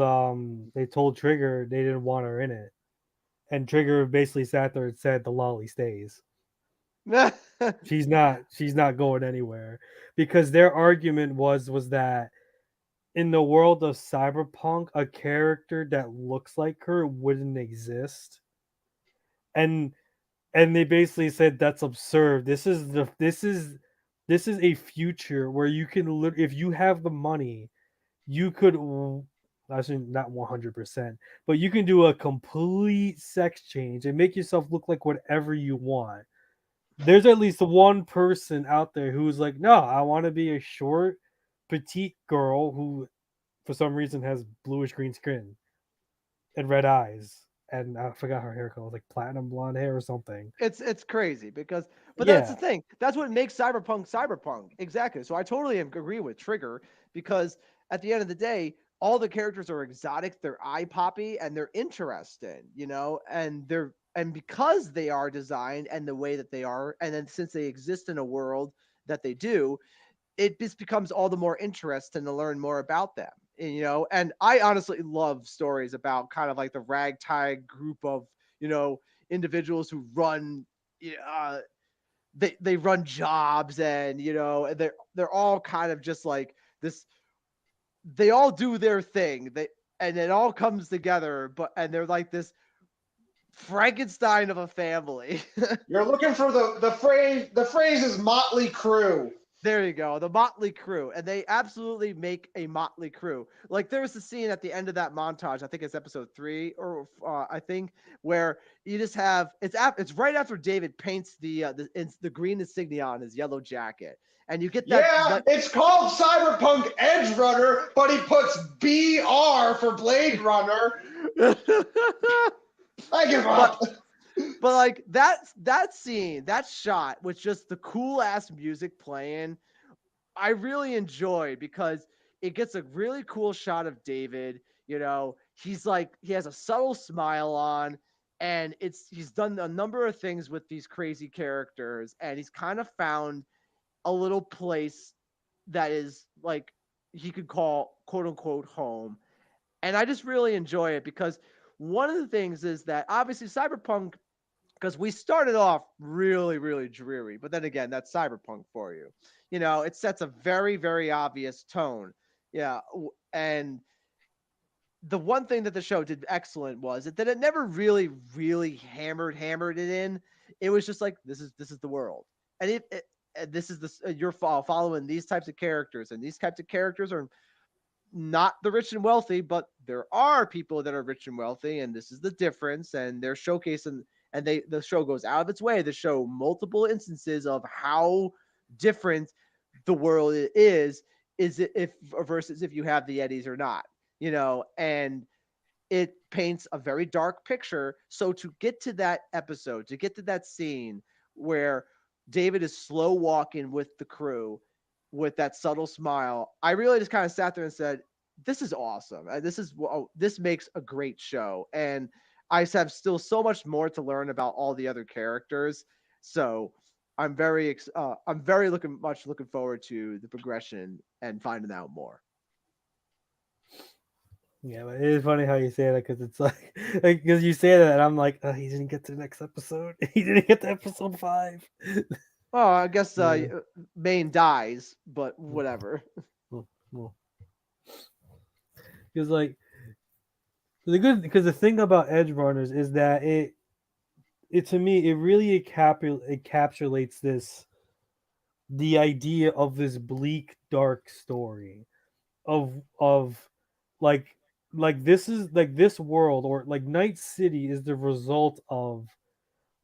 Trigger they didn't want her in it, and Trigger basically sat there and said the lolly stays. She's not going anywhere because their argument was that in the world of cyberpunk a character that looks like her wouldn't exist, and they basically said that's absurd. This is a future where you can if you have the money you could actually not 100%, but you can do a complete sex change and make yourself look like whatever you want. There's at least one person out there who's like, no, I want to be a short petite girl who for some reason has bluish green skin and red eyes, and I forgot her hair color, like platinum blonde hair or something. It's crazy because, but that's the Yeah, thing. That's what makes cyberpunk exactly. So I totally agree with Trigger because at the end of the day, all the characters are exotic, they're eye poppy, and they're interesting. And because they are designed and the way that they are, and then since they exist in a world that they do, it just becomes all the more interesting to learn more about them. And I honestly love stories about kind of like the ragtag group of you know individuals who run uh they run jobs, and they're all kind of just like this. They all do their thing, and it all comes together, and they're like this Frankenstein of a family. You're looking for the phrase. The phrase is motley crew. There you go, the motley crew, and they absolutely make a motley crew. Like there was a scene at the end of that montage. I think it's episode 3, or I think where you just have it's right after David paints the green insignia on his yellow jacket, and you get that. Yeah, it's called Cyberpunk Edgerunner, but he puts BR for Blade Runner. I give but up. but like that scene, that shot with just the cool ass music playing, I really enjoy because it gets a really cool shot of David. He's like he has a subtle smile on, and he's done a number of things with these crazy characters, and he's kind of found a little place that is like he could call quote unquote home. And I just really enjoy it because one of the things is that obviously Cyberpunk, because we started off really, really dreary, but then again, that's Cyberpunk for you. It sets a very, very obvious tone. Yeah, and the one thing that the show did excellent was that it never really, really hammered it in. It was just like this is the world, and this is you're following these types of characters, and these types of characters are not the rich and wealthy, but there are people that are rich and wealthy, and this is the difference. And they're showcasing, and the show goes out of its way to show multiple instances of how different the world is it if versus if you have the Eddies or not, and it paints a very dark picture. So to get to that episode, to get to that scene where David is slow walking with the crew with that subtle smile, I really just kind of sat there and said, "This is awesome. This makes a great show." And I have still so much more to learn about all the other characters. So I'm very looking forward to the progression and finding out more. Yeah, but it is funny how you say that because it's like, because you say that and I'm like, oh, he didn't get to the next episode. He didn't get to episode 5. Oh, I guess Yeah. Maine dies, but whatever. Well, because like because the thing about Edgerunners is that it to me it really encapsulates the idea of this bleak dark story of like this is like this world, or like Night City is the result of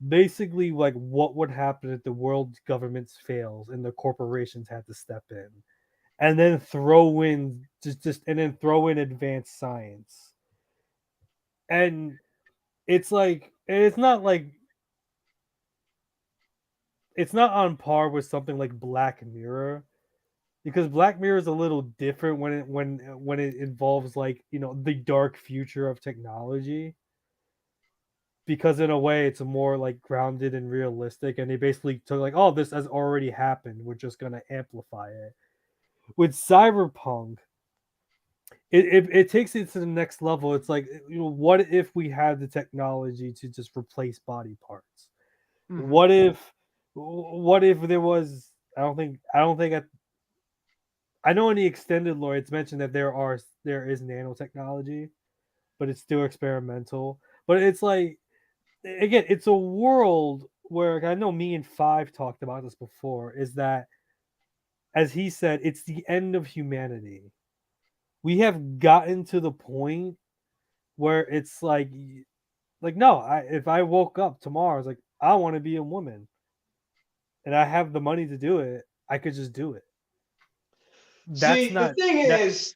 basically like what would happen if the world's governments fails and the corporations had to step in and then throw in throw in advanced science. And it's not like it's not on par with something like Black Mirror, because Black Mirror is a little different when it involves like, the dark future of technology, because in a way it's more like grounded and realistic, and they basically took like, oh, this has already happened, we're just going to amplify it. With Cyberpunk, it takes it to the next level. It's like, what if we had the technology to just replace body parts? Mhm. What if there was, I know in the extended lore it's mentioned that there is nanotechnology, but it's still experimental. But it's like, again, it's a world where, I know me and Five talked about this before, is that, as he said, it's the end of humanity. We have gotten to the point where it's like no, if I woke up tomorrow, it's like, I want to be a woman and I have the money to do it, I could just do it. That's See, the not thing that is,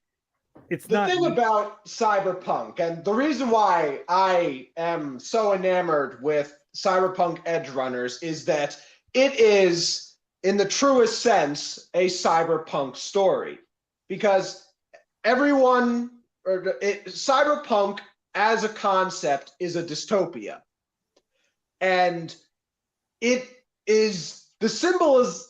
it's the not. thing about Cyberpunk, and the reason why I am so enamored with Cyberpunk Edgerunners, is that it is, in the truest sense, a cyberpunk story. Because cyberpunk as a concept is a dystopia. And it is, the symbol is,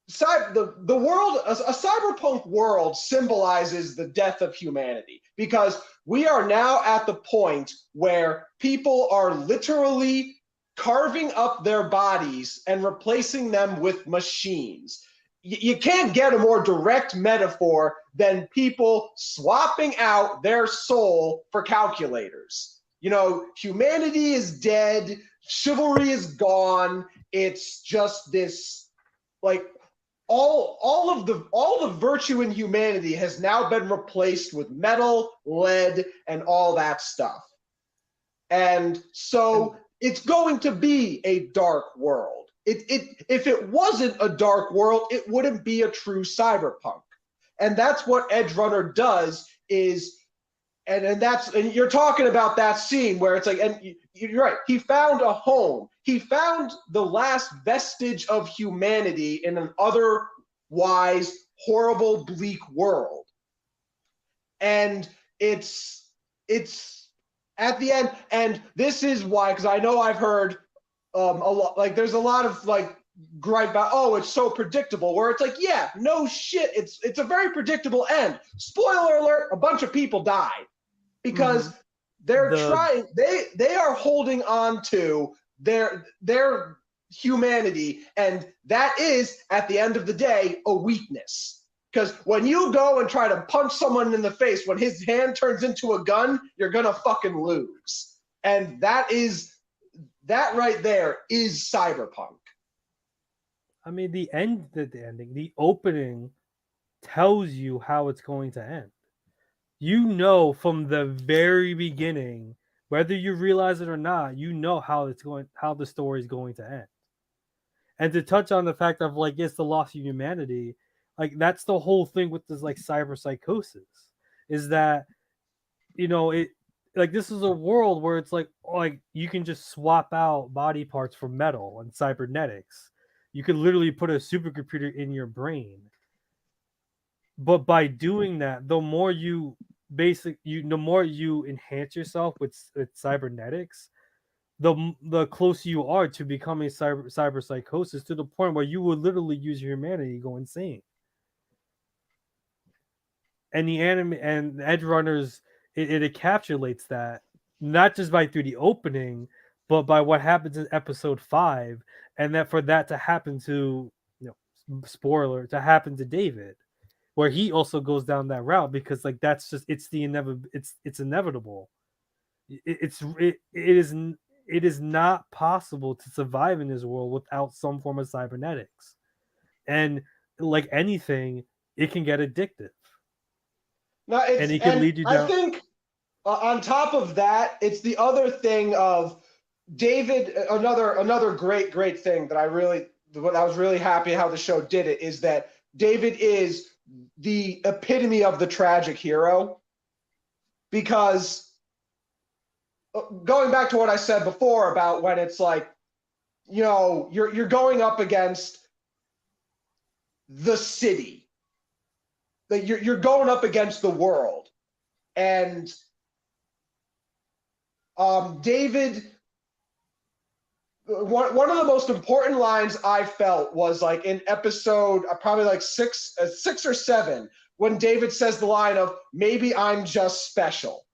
the world, a cyberpunk world symbolizes the death of humanity, because we are now at the point where people are literally carving up their bodies and replacing them with machines. You can't get a more direct metaphor than people swapping out their soul for calculators. Humanity is dead, chivalry is gone. It's just this, like, all the virtue in humanity has now been replaced with metal, lead, and all that stuff. And so it's going to be a dark world. If it wasn't a dark world, it wouldn't be a true cyberpunk. And that's what Edgerunner does, is, and you're talking about that scene where it's like, and you're right, he found a home. He found the last vestige of humanity in an otherwise horrible, bleak world. And it's at the end, and this is why, because I know I've heard a lot, like, there's a lot of like gripe about, oh, it's so predictable, where it's like, yeah, no shit, it's a very predictable end. Spoiler alert, a bunch of people died. Because they're trying. They are holding on to their humanity, and that is, at the end of the day, a weakness. Because when you go and try to punch someone in the face, when his hand turns into a gun, you're gonna fucking lose. And that right there is Cyberpunk. I mean, the opening tells you how it's going to end. You know from the very beginning, whether you realize it or not, you know how the story is going to end. And to touch on the fact of like it's the loss of humanity, like that's the whole thing with this like cyber psychosis, is that it like this is a world where it's like you can just swap out body parts for metal and cybernetics. You could literally put a supercomputer in your brain. But by doing that, the more you enhance yourself with cybernetics, the closer you are to becoming cyber psychosis, to the point where you will literally use your humanity, go insane. And the anime and the Edgerunners, it encapsulates that, not just through the opening, but by what happens in episode 5, and that for that to happen to, spoiler, to happen to David, where he also goes down that route, because like that's just it's inevitable. It is not possible to survive in this world without some form of cybernetics, and like anything, it can get addictive. No, and it can lead you down. I think on top of that, it's the other thing of David. Another great thing that I was really happy how the show did it is that David is the epitome of the tragic hero. Because going back to what I said before about when it's like, you're going up against the city. Like you're going up against the world. And David, one of the most important lines I felt was like in episode probably like 6 or 7, when David says the line of, "Maybe I'm just special."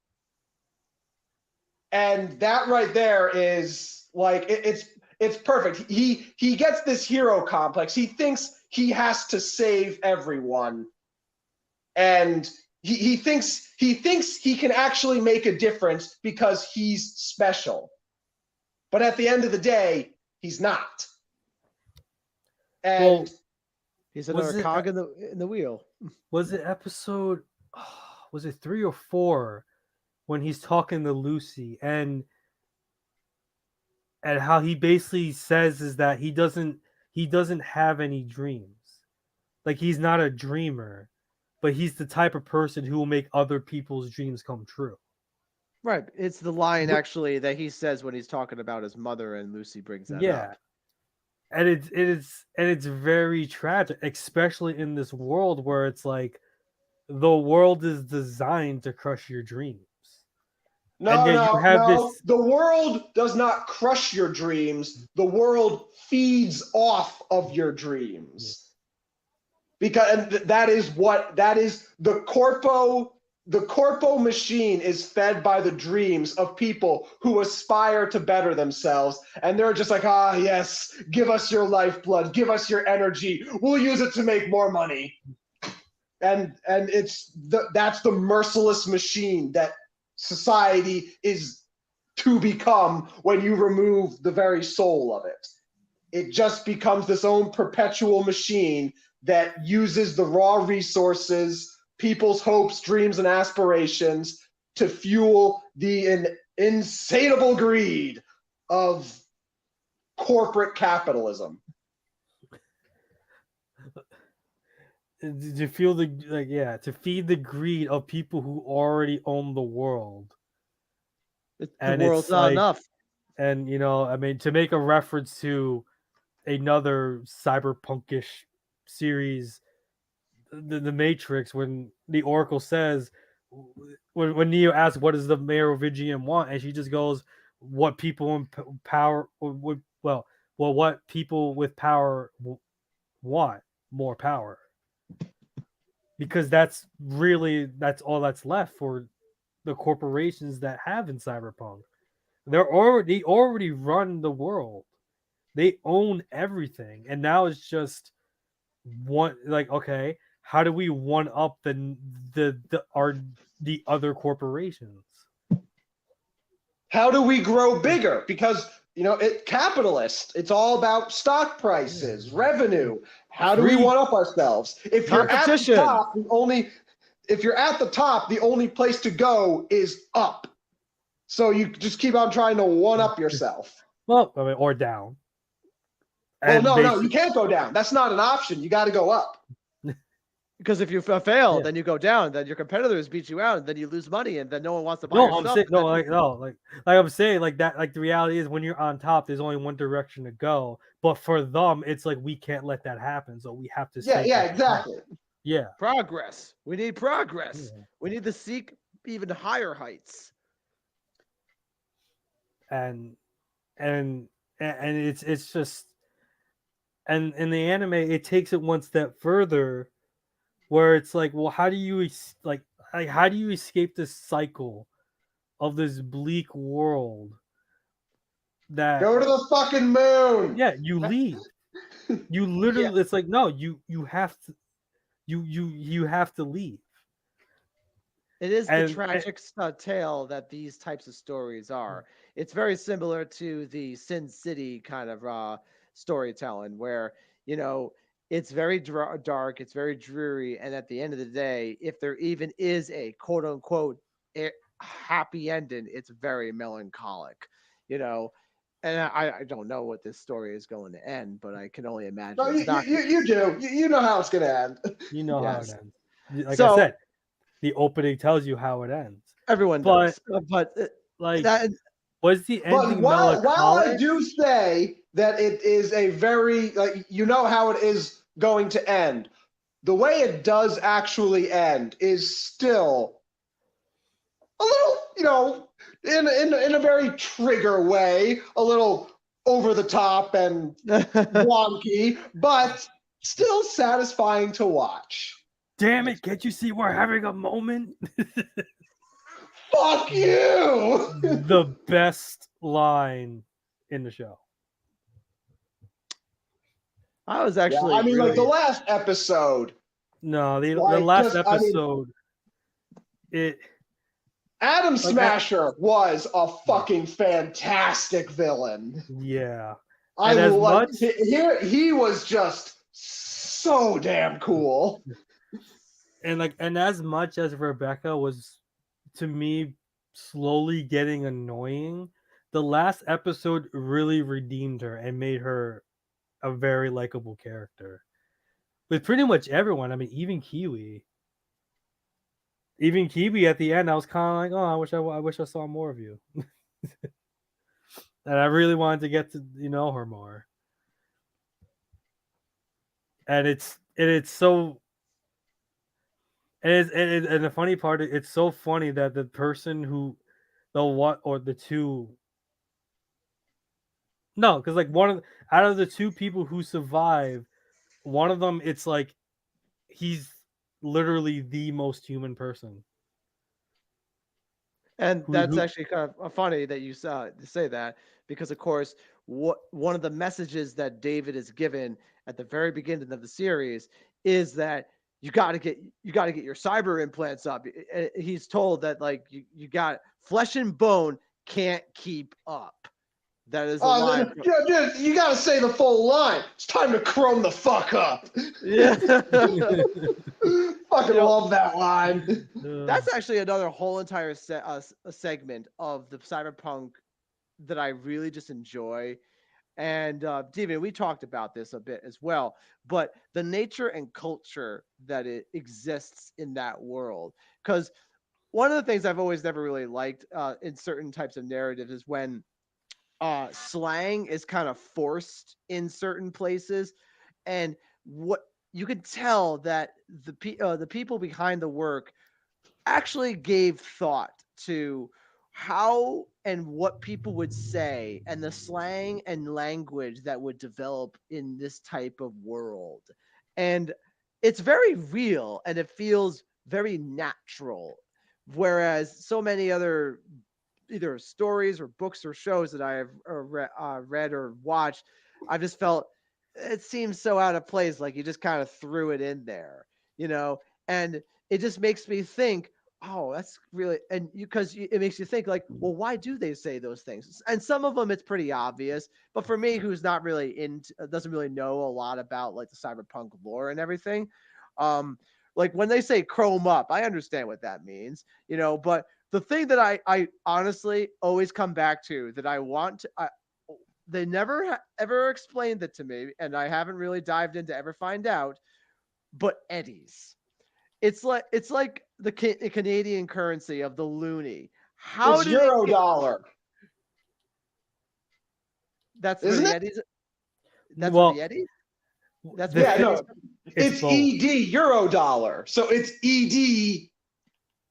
And that right there is like it's perfect. He gets this hero complex. He thinks he has to save everyone. And he thinks he can actually make a difference because he's special. But at the end of the day, he's not. And he's another cog in the wheel. Was it episode? Was it 3 or 4 when he's talking to Lucy and how he basically says is that he doesn't have any dreams, like he's not a dreamer, but he's the type of person who will make other people's dreams come true. Right. It's the line actually that he says when he's talking about his mother, and Lucy brings that up. And it's very tragic, especially in this world where it's like the world is designed to crush your dreams. No. The world does not crush your dreams. The world feeds off of your dreams. Because that is the corpo machine is fed by the dreams of people who aspire to better themselves, and they're just like, yes, give us your lifeblood, give us your energy, we'll use it to make more money. And that's the merciless machine that society is to become when you remove the very soul of it. It just becomes this own perpetual machine that uses the raw resources, people's hopes, dreams, and aspirations to fuel the insatiable greed of corporate capitalism. To feel to feed the greed of people who already own the world. The world's not enough. And I mean, to make a reference to another cyberpunkish series, the Matrix, when the Oracle says, when Neo asks what does the Merovingian want, and she just goes, what people in power what people with power want, more power. Because that's all that's left for the corporations that have in Cyberpunk. They already run the world. They own everything, and now it's just one like okay, how do we one up the other corporations? How do we grow bigger? Because capitalist. It's all about stock prices, revenue. How do we Free one up ourselves? If you're at the Competition. top, the only place to go is up. So you just keep on trying to one up yourself. well, I mean, or down. Well, And no, you can't go down. That's not an option. You got to go up. Because if you fail, Yeah. then you go down. Then your competitors beat you out, and then you lose money, and then no one wants to buy No, your I'm stuff. saying like I'm saying like that. Like the reality is, when you're on top, there's only one direction to go. But for them, it's like we can't let that happen, so we have to stay. Yeah, at the top. exactly. Yeah, Progress. We need progress. Yeah. We need to seek even higher heights. and and it's just and in the anime, it takes it one step further, where it's like, well, how do you how do you escape this cycle of this bleak world that Go to the fucking moon. yeah, you leave. You literally, it's like, no, you have to, you have to leave. It is the And tragic tale that these types of stories are. It's very similar to the Sin City kind of storytelling, where it's very dark, it's very dreary, and at the end of the day, if there even is a quote unquote happy ending, it's very melancholic. You know, and I don't know what this story is going to end, but I can only imagine No, it's not. you do. You know how it's going to end. you know how it Yes. ends. Like I So said, the opening tells you how it ends. everyone But does, but like, that was the But ending while I melancholic? do say that it is a very, how it is going to end, the way it does actually end is still a little, in a very trigger way, a little over the top and wonky, but still satisfying to watch. Damn it! Can't you see we're having a moment? Fuck you! The best line in the show. I was Yeah, actually I mean, really like the last episode, No, the like, last just, I mean, episode, it Adam Like, Smasher was a fucking fantastic villain. yeah. I And as like much he was just so damn cool. and as much as Rebecca was, to me, slowly getting annoying, the last episode really redeemed her and made her a very likable character. With pretty much everyone, I mean, even Kiwi. Even Kiwi at the end, I was kind of like, oh, I wish I saw more of you. And I really wanted to get to know her more. And it's so and the funny part, it's so funny that the person who the what or the two no, because like out of the two people who survive, one of them, it's like he's literally the most human person. and Who that's who actually kind of funny that you say that, because of course one of the messages that David is given at the very beginning of the series is that you got to get your cyber implants up. He's told that like you got flesh and bone can't keep up. That is a line. Dude, you gotta say the full line. It's time to chrome the fuck up. Yeah. Fucking love that line. That's actually another whole entire segment of the Cyberpunk that I really just enjoy. And Steven, we talked about this a bit as well, but the nature and culture that it exists in that world. Because one of the things I've always never really liked in certain types of narratives is when slang is kind of forced in certain places, and what you can tell that the people behind the work actually gave thought to how and what people would say and the slang and language that would develop in this type of world. And it's very real and it feels very natural, Whereas so many other either stories or books or shows that I have read or watched, I've just felt it seems so out of place. Like you just kind of threw it in there, you know, and it just makes me think, oh, that's really, and because it makes you think like, well, why do they say those things? And some of them it's pretty obvious, but for me, who's not really into, doesn't really know a lot about like the cyberpunk lore and everything, um, like when they say chrome up, I understand what that means, you know, but the thing that I honestly always come back to that I want to, they never ever explained it to me, and I haven't really dived in to ever find out. But eddies, it's like the Canadian currency of the loonie. How It's do they euro get? dollar, That's where isn't the it? eddies. That's what the Well, eddies. That's the where Yeah, the thing, eddies. no, it's it's both. ED euro dollar. So it's ED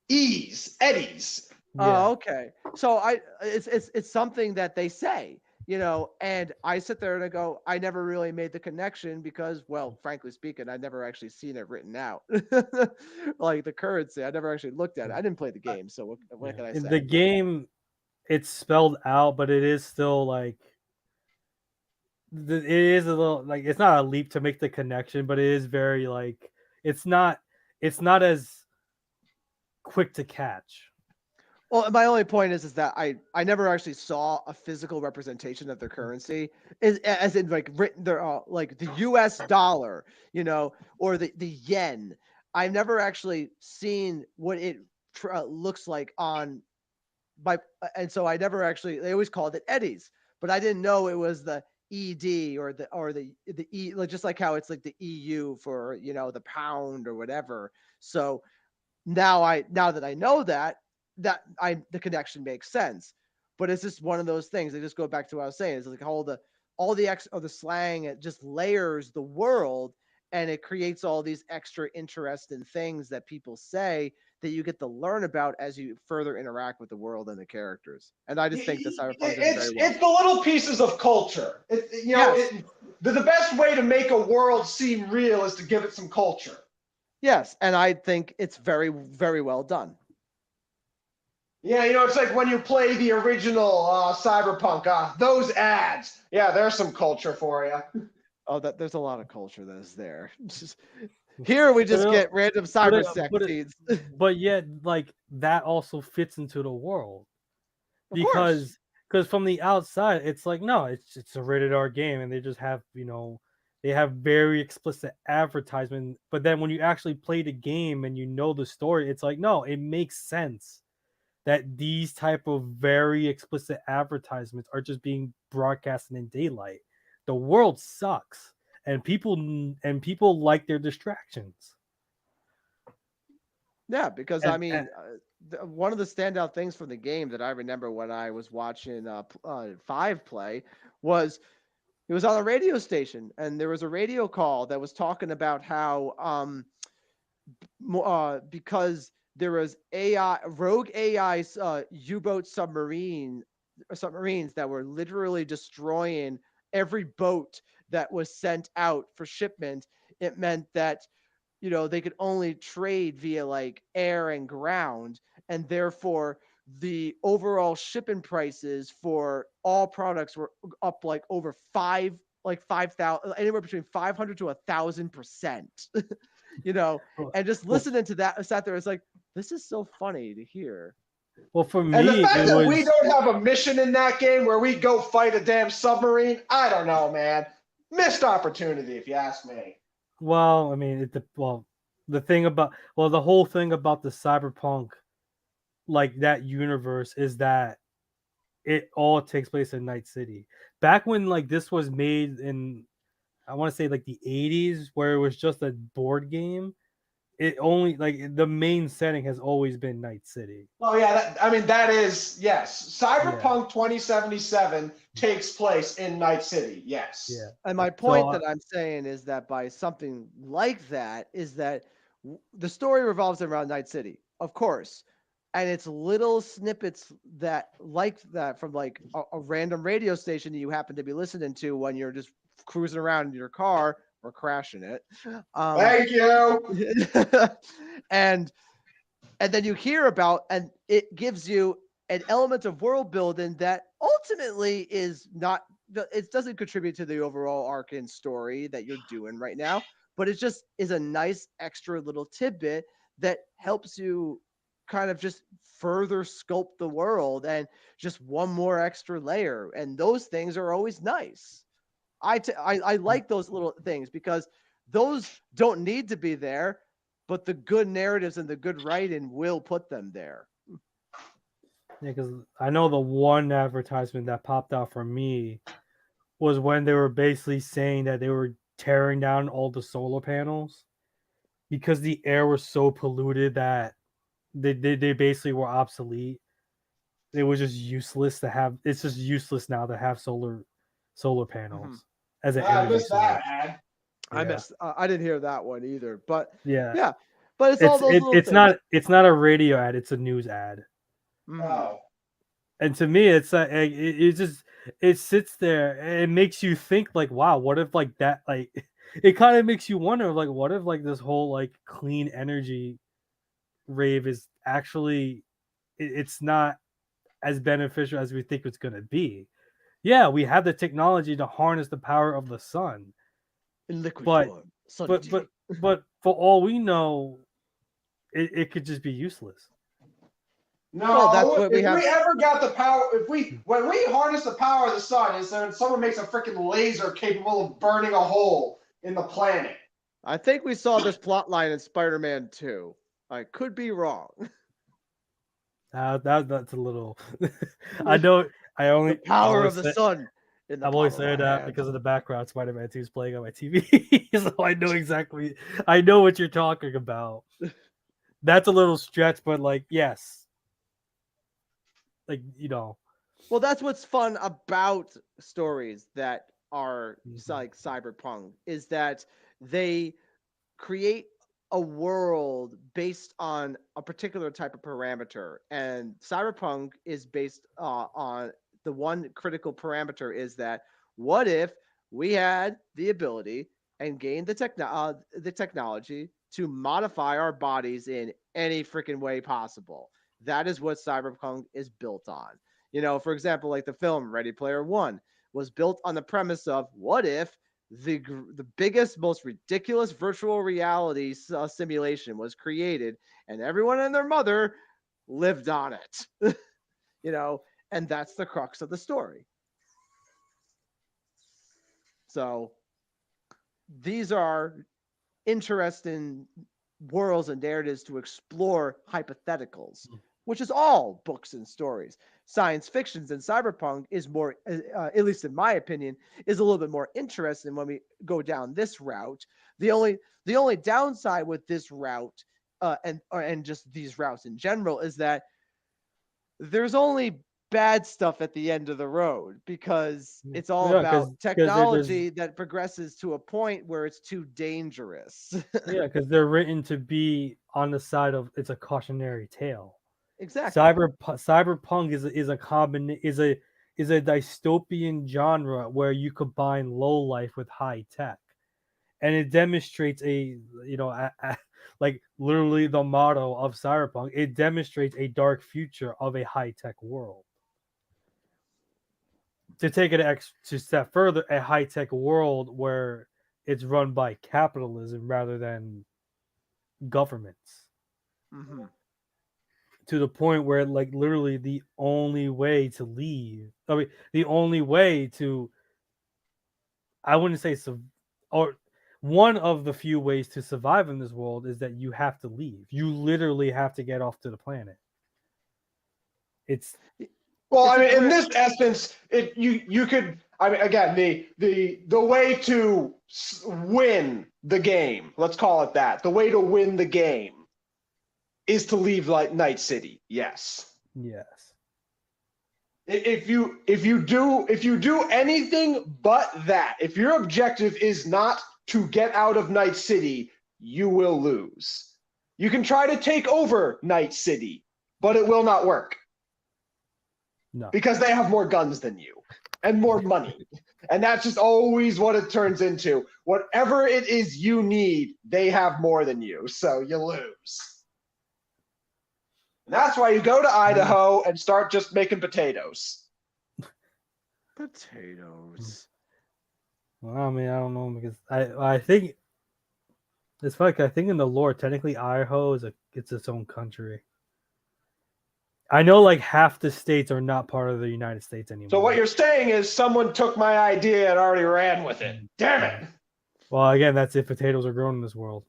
E's Eddies. Yeah. Oh, okay. So it's something that they say, you know, and I sit there and I go, I never really made the connection because, well, frankly speaking, I never actually seen it written out, like the currency. I never actually looked at it. I didn't play the Uh, game, so what yeah. can I In the say? game, it's spelled out, but it is still like it is a little like it's not a leap to make the connection, but it is very like it's not it's not as quick to catch. Well, my only point is that I never actually saw a physical representation of their currency, is as in like written their like the U.S. dollar, you know, or the yen. I've never actually seen what it looks like on by, and so I never actually. They always called it eddies, but I didn't know it was the ED or the E, like just like how it's like the EU for the pound or whatever. So now that I know that I the connection makes sense. But it's just one of those things. I just go back to what I was saying. It's like all the slang, it just layers the world, and it creates all these extra interesting things that people say that you get to learn about as you further interact with the world and the characters. And I just think that Cyberpunk does it very It's well. the little pieces of culture. Yes. The best way to make a world seem real is to give it some culture. Yes, and I think it's very very well done. Yeah, it's like when you play the original Cyberpunk, those ads. Yeah, there's some culture for you. Oh, that there's a lot of culture that is there. Here we But just get random but cyber it, sex but it, scenes. but yet like that also fits into the world Of course. because from the outside it's like no it's a rated R game and they just have they have very explicit advertisement, but then when you actually play the game and you know the story it's like no it makes sense that these type of very explicit advertisements are just being broadcasted in daylight. The world sucks and people like their distractions. Yeah, because I And mean, one of the standout things from the game that I remember when I was watching Five play was it was on a radio station, and there was a radio call that was talking about how because there was AI rogue AI U-boat submarines that were literally destroying every boat that was sent out for shipment. It meant that they could only trade via like air and ground, and therefore the overall shipping prices for all products were up like over 5,000, anywhere between 500 to 1,000%. you know and just well, listening to that, I sat there, it's like, this is so funny to hear. well for And the me fact it that we was don't have a mission in that game where we go fight a damn submarine, I don't know, man. Missed opportunity, if you ask me. well I mean the thing about the whole thing about the cyberpunk like that universe is that it all takes place in Night City. Back when like this was made in I want to say like the 80s where it was just a board game, it only like the main setting has always been Night City. Oh yeah, that is yes. Yeah. Cyberpunk 2077 takes place in Night City. Yes. Yeah. And my So point that I'm saying is that by something like that is that the story revolves around Night City, of course, and it's little snippets that like that from like a random radio station that you happen to be listening to when you're just cruising around in your car or crashing it. Um, Thank you. and and then you hear about, and it gives you an element of world building that ultimately is not, it doesn't contribute to the overall Arcane story that you're doing right now, but it just is a nice extra little tidbit that helps you kind of just further sculpt the world and just one more extra layer. And those things are always nice. I like those little things because those don't need to be there, but the good narratives and the good writing will put them there. Yeah, because I know the one advertisement that popped out for me was when they were basically saying that they were tearing down all the solar panels because the air was so polluted that they basically were obsolete. It was just useless to have. It's just useless now to have solar panels as an I energy missed that source. ad. I missed. I didn't hear that one either. But Yeah, yeah, but it's all those little it's things. not a radio ad. It's a news ad. Oh. And to me, it's it just it sits there and it makes you think like, wow, what if like that like it kind of makes you wonder like what if like this whole like clean energy rave is actually it's not as beneficial as we think it's going to be. Yeah, we have the technology to harness the power of the sun, In liquid but form. Sun but tea. but but for all we know, it could just be useless. Well, that's No, what we if have. we ever got the power, when we harness the power of the sun, is when someone makes a freaking laser capable of burning a hole in the planet. I think we saw this plot line in Spider-Man 2. I could be wrong. That's a little. I know. I The only. power of the sun in the I'm only palm of saying my that hand. because of the background Spider-Man 2 is playing on my TV, so I know exactly. I know what you're talking about. That's a little stretch, but like, yes, like Well, that's what's fun about stories that are Mhm. like Cyberpunk is that they create a world based on a particular type of parameter, and Cyberpunk is based on the one critical parameter is that what if we had the ability and gained the technology to modify our bodies in any freaking way possible. That is what Cyberpunk is built on. For example, like the film Ready Player One was built on the premise of what if the biggest, most ridiculous virtual reality simulation was created, and everyone and their mother lived on it. And that's the crux of the story. So these are interesting worlds and narratives to explore hypotheticals, which is all books and stories. Science fictions and cyberpunk is more, at least in my opinion, is a little bit more interesting when we go down this route. The only downside with this route, and just these routes in general, is that there's only bad stuff at the end of the road because it's all yeah, about because there's technology that progresses to a point where it's too dangerous. yeah, because they're written to be on the side of it's a cautionary tale. Exactly. Cyberpunk is a dystopian genre where you combine low life with high tech, and it demonstrates like literally the motto of Cyberpunk. It demonstrates a dark future of a high tech world. To take it to step further, a high tech world where it's run by capitalism rather than governments. Mm-hmm. To the point where like literally the only way to leave, I mean, the only way to, I wouldn't say or one of the few ways to survive in this world is that you have to leave. You literally have to get off to the planet. It's Well, It's I a mean, in great. this instance, you could. I mean, again, the way to win the game, let's call it that. The way to win the game is to leave like Night City. Yes. yes. If you do anything but that, if your objective is not to get out of Night City, you will lose. You can try to take over Night City, but it will not work No. because they have more guns than you and more money. And that's just always what it turns into. Whatever it is you need, they have more than you, so you lose. That's why you go to Idaho and start just making potatoes. Potatoes. Well, I mean, I don't know because I think it's like I think in the lore, technically Idaho is it's its own country. I know like half the states are not part of the United States anymore. So what you're saying is someone took my idea and already ran with it. Damn it! Well, again, that's if potatoes are grown in this world.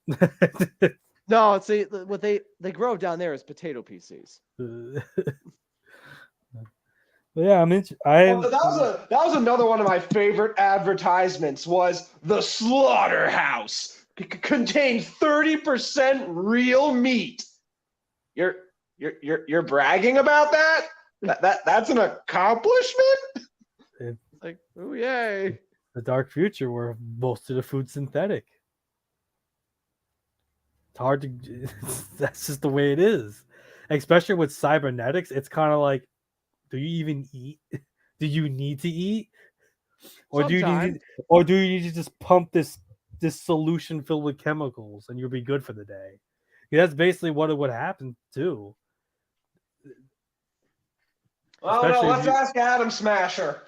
No, see what they grow down there is potato PCs. But yeah, That was another one of my favorite advertisements. Was the slaughterhouse contains 30% real meat? You're bragging about that? That's an accomplishment? It's like, oh yay. The dark future where most of the food's synthetic. It's hard to that's just the way it is. Especially with cybernetics, it's kind of like, do you even eat? Do you need to eat? Or do you need to just pump this solution filled with chemicals and you'll be good for the day? Yeah, that's basically what it would happen too. Oh no, let's ask Adam Smasher.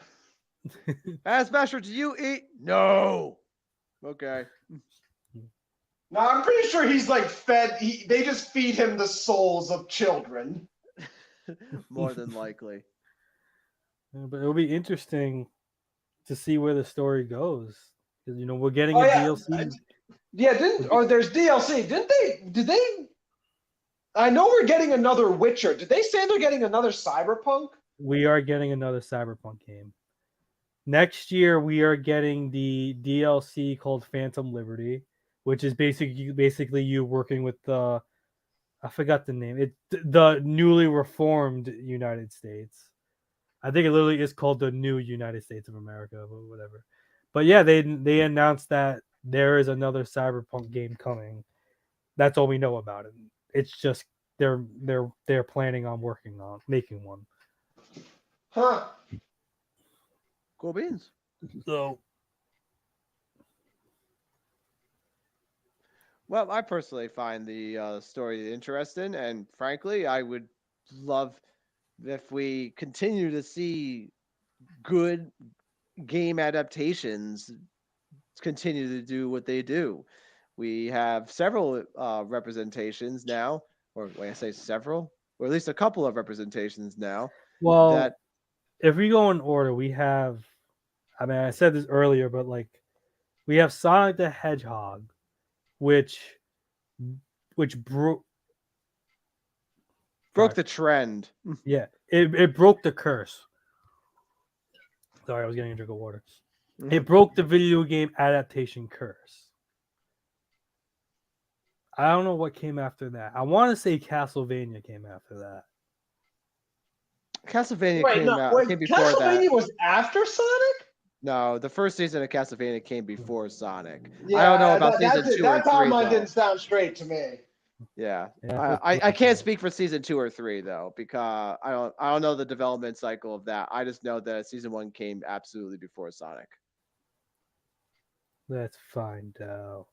Adam Smasher, do you eat? No. Okay. No, I'm pretty sure he's like fed. They just feed him the souls of children. More than likely. Yeah, but it'll be interesting to see where the story goes. Because we're getting DLC. Yeah, there's DLC. Did they? I know we're getting another Witcher. Did they say they're getting another Cyberpunk? We are getting another Cyberpunk game. Next year, we are getting the DLC called Phantom Liberty, which is basically you working with the, I forgot the name. The newly reformed United States. I think it literally is called the new United States of America, but whatever. But yeah, they announced that there is another Cyberpunk game coming. That's all we know about it. It's just they're planning on making one. Huh. Cool beans. So, well, I personally find the story interesting, and frankly, I would love if we continue to see good game adaptations continue to do what they do. We have several representations now, or when I say several, or at least a couple of representations now. Well, if we go in order, we have, I mean, I said this earlier, but like, we have Sonic the Hedgehog, which broke the trend. Yeah, it broke the curse. Sorry, I was getting a drink of water. It broke the video game adaptation curse. I don't know what came after that. I want to say Castlevania came after that. Castlevania came before Castlevania that. Castlevania was after Sonic? No, the first season of Castlevania came before Sonic. Yeah, I don't know about season 2 or 3. That timeline didn't sound straight to me. Yeah, I can't speak for season 2 or 3 though, because I don't know the development cycle of that. I just know that season 1 came absolutely before Sonic. Let's find out.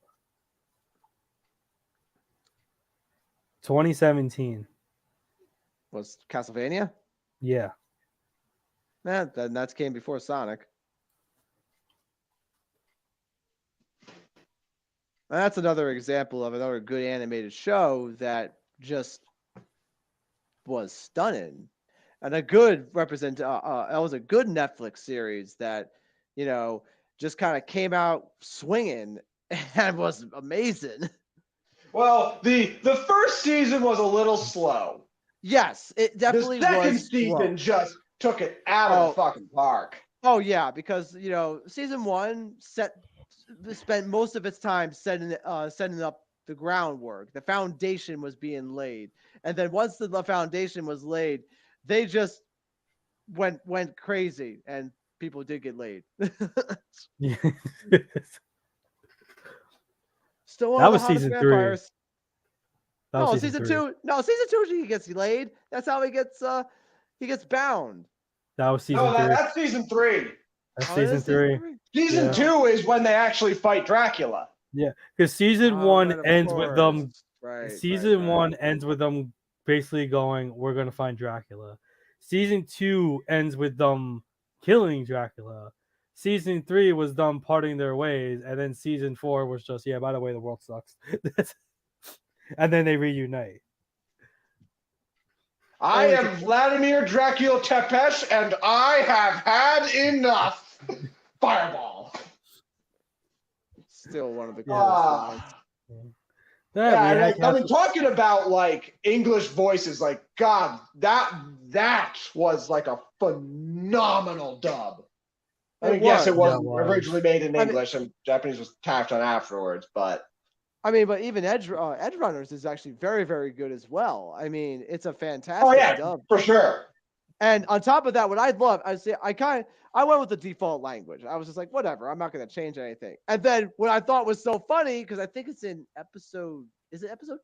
2017 was Castlevania. Yeah, then that came before Sonic. That's another example of another good animated show that just was stunning, and a good that was a good Netflix series that just kind of came out swinging and was amazing. Well, the first season was a little slow. Yes, it definitely was. The second season just took it out of the fucking park. Oh yeah, because season 1 spent most of its time setting up the groundwork. The foundation was being laid, and then once the foundation was laid, they just went crazy, and people did get laid. Still that was season 3. No, season 2. No, season 2 he gets laid. That's how he gets bound. That was season 3. That's season 3. That's season 3. Season 2 is when they actually fight Dracula. Yeah, because season 1 ends with them. Right. Season 1 ends with them basically going, we're gonna find Dracula. Season 2 ends with them killing Dracula. Season 3 was them parting their ways, and then season 4 was just, yeah, by the way, the world sucks. And then they reunite. I am Vladimir Dracula Tepesh, and I have had enough. Fireball. Still one of the coolest lines. Yeah, I mean, talking about like English voices, like God, that was like a phenomenal dub. I mean, yes, it wasn't originally made in English, and Japanese was tacked on afterwards, but. I mean, but even Edgerunners is actually very, very good as well. I mean, it's a fantastic dub. For sure. And on top of that, what I'd love, I went with the default language. I was just like, whatever, I'm not going to change anything. And then what I thought was so funny, because I think it's in episode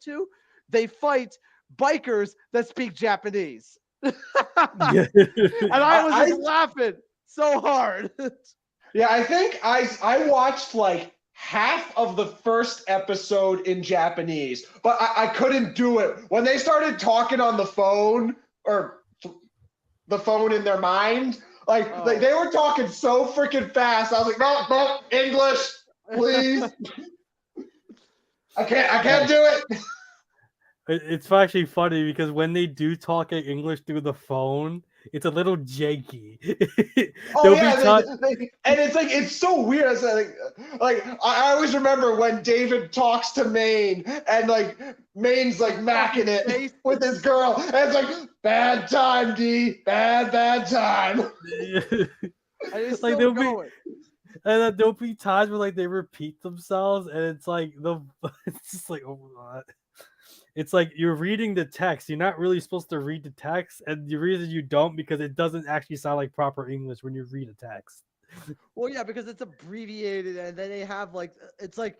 2? They fight bikers that speak Japanese. And I was just laughing so hard. Yeah, I think I watched like half of the first episode in Japanese, but I couldn't do it. When they started talking on the phone, or the phone in their mind, like they were talking so freaking fast. I was like, no, English, please. I can't do it. It's actually funny because when they do talk in English through the phone, it's a little janky. And it's like, it's so weird. It's like I always remember when David talks to Maine, and like Maine's like macking it with his girl, and it's like, bad time, D, bad time. It's like there'll be times where like they repeat themselves, and it's like it's just like, oh my God. It's like you're reading the text. You're not really supposed to read the text, and the reason you don't, because it doesn't actually sound like proper English when you read a text. Well, yeah, because it's abbreviated, and then they have like it's like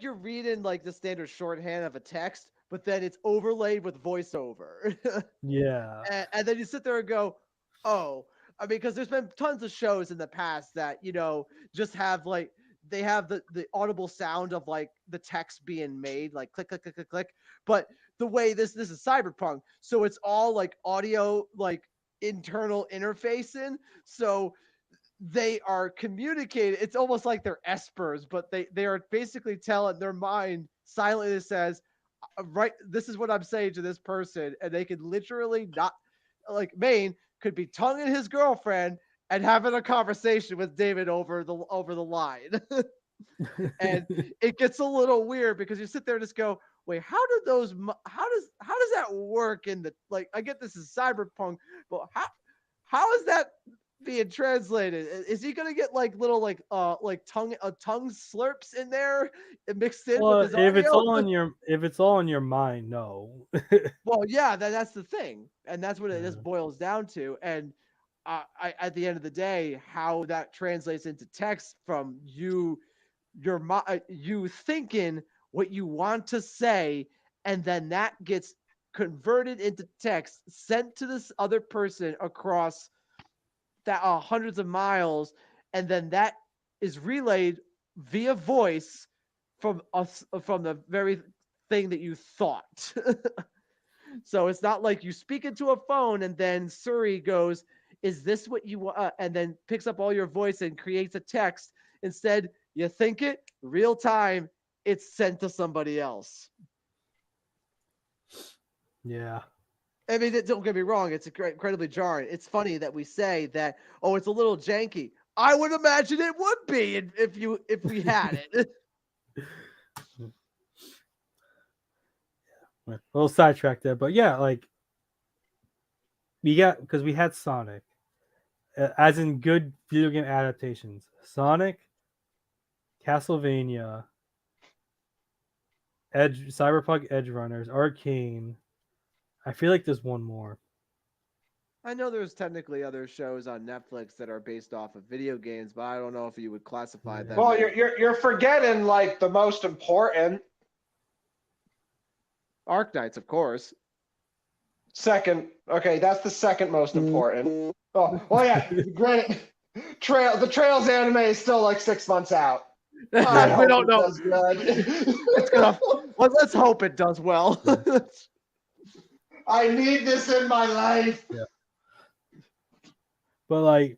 you're reading like the standard shorthand of a text, but then it's overlaid with voiceover. Yeah. And then you sit there and go, oh, I mean, because there's been tons of shows in the past that, just have like, they have the audible sound of like the text being made, like click, click, click, click, click. But the way this is Cyberpunk, so it's all like audio, like internal interfacing. So they are communicating. It's almost like they're espers, but they are basically telling their mind silently says, right, this is what I'm saying to this person. And they could literally not, like Maine could be tonguing his girlfriend and having a conversation with David over the line. And it gets a little weird because you sit there and just go, wait, how does that work in the, like, I get this is Cyberpunk, but how is that being translated? Is he gonna get like little like tongue slurps in there and mixed in with his audio? If it's all in your mind, no. Well, yeah, that's the thing, and that's what it just boils down to. And at the end of the day, how that translates into text from you thinking what you want to say, and then that gets converted into text, sent to this other person across that hundreds of miles, and then that is relayed via voice from the very thing that you thought. So it's not like you speak into a phone and then Siri goes, is this what you want? And then picks up all your voice and creates a text. Instead, you think it real time, it's sent to somebody else. Yeah. I mean, don't get me wrong. It's incredibly jarring. It's funny that we say that, oh, it's a little janky. I would imagine it would be if we had it. A little sidetracked there, but yeah, like because we had Sonic, as in good video game adaptations. Sonic, Castlevania, Cyberpunk Edgerunners, Arcane. I feel like there's one more. I know there's technically other shows on Netflix that are based off of video games, but I don't know if you would classify them. Well, you're forgetting like the most important. Arknights, of course. Second. Okay, that's the second most important. Oh, well, yeah. Granted, the Trails anime is still like 6 months out. We don't know. It's gonna. Let's hope it does well. I need this in my life. Yeah. But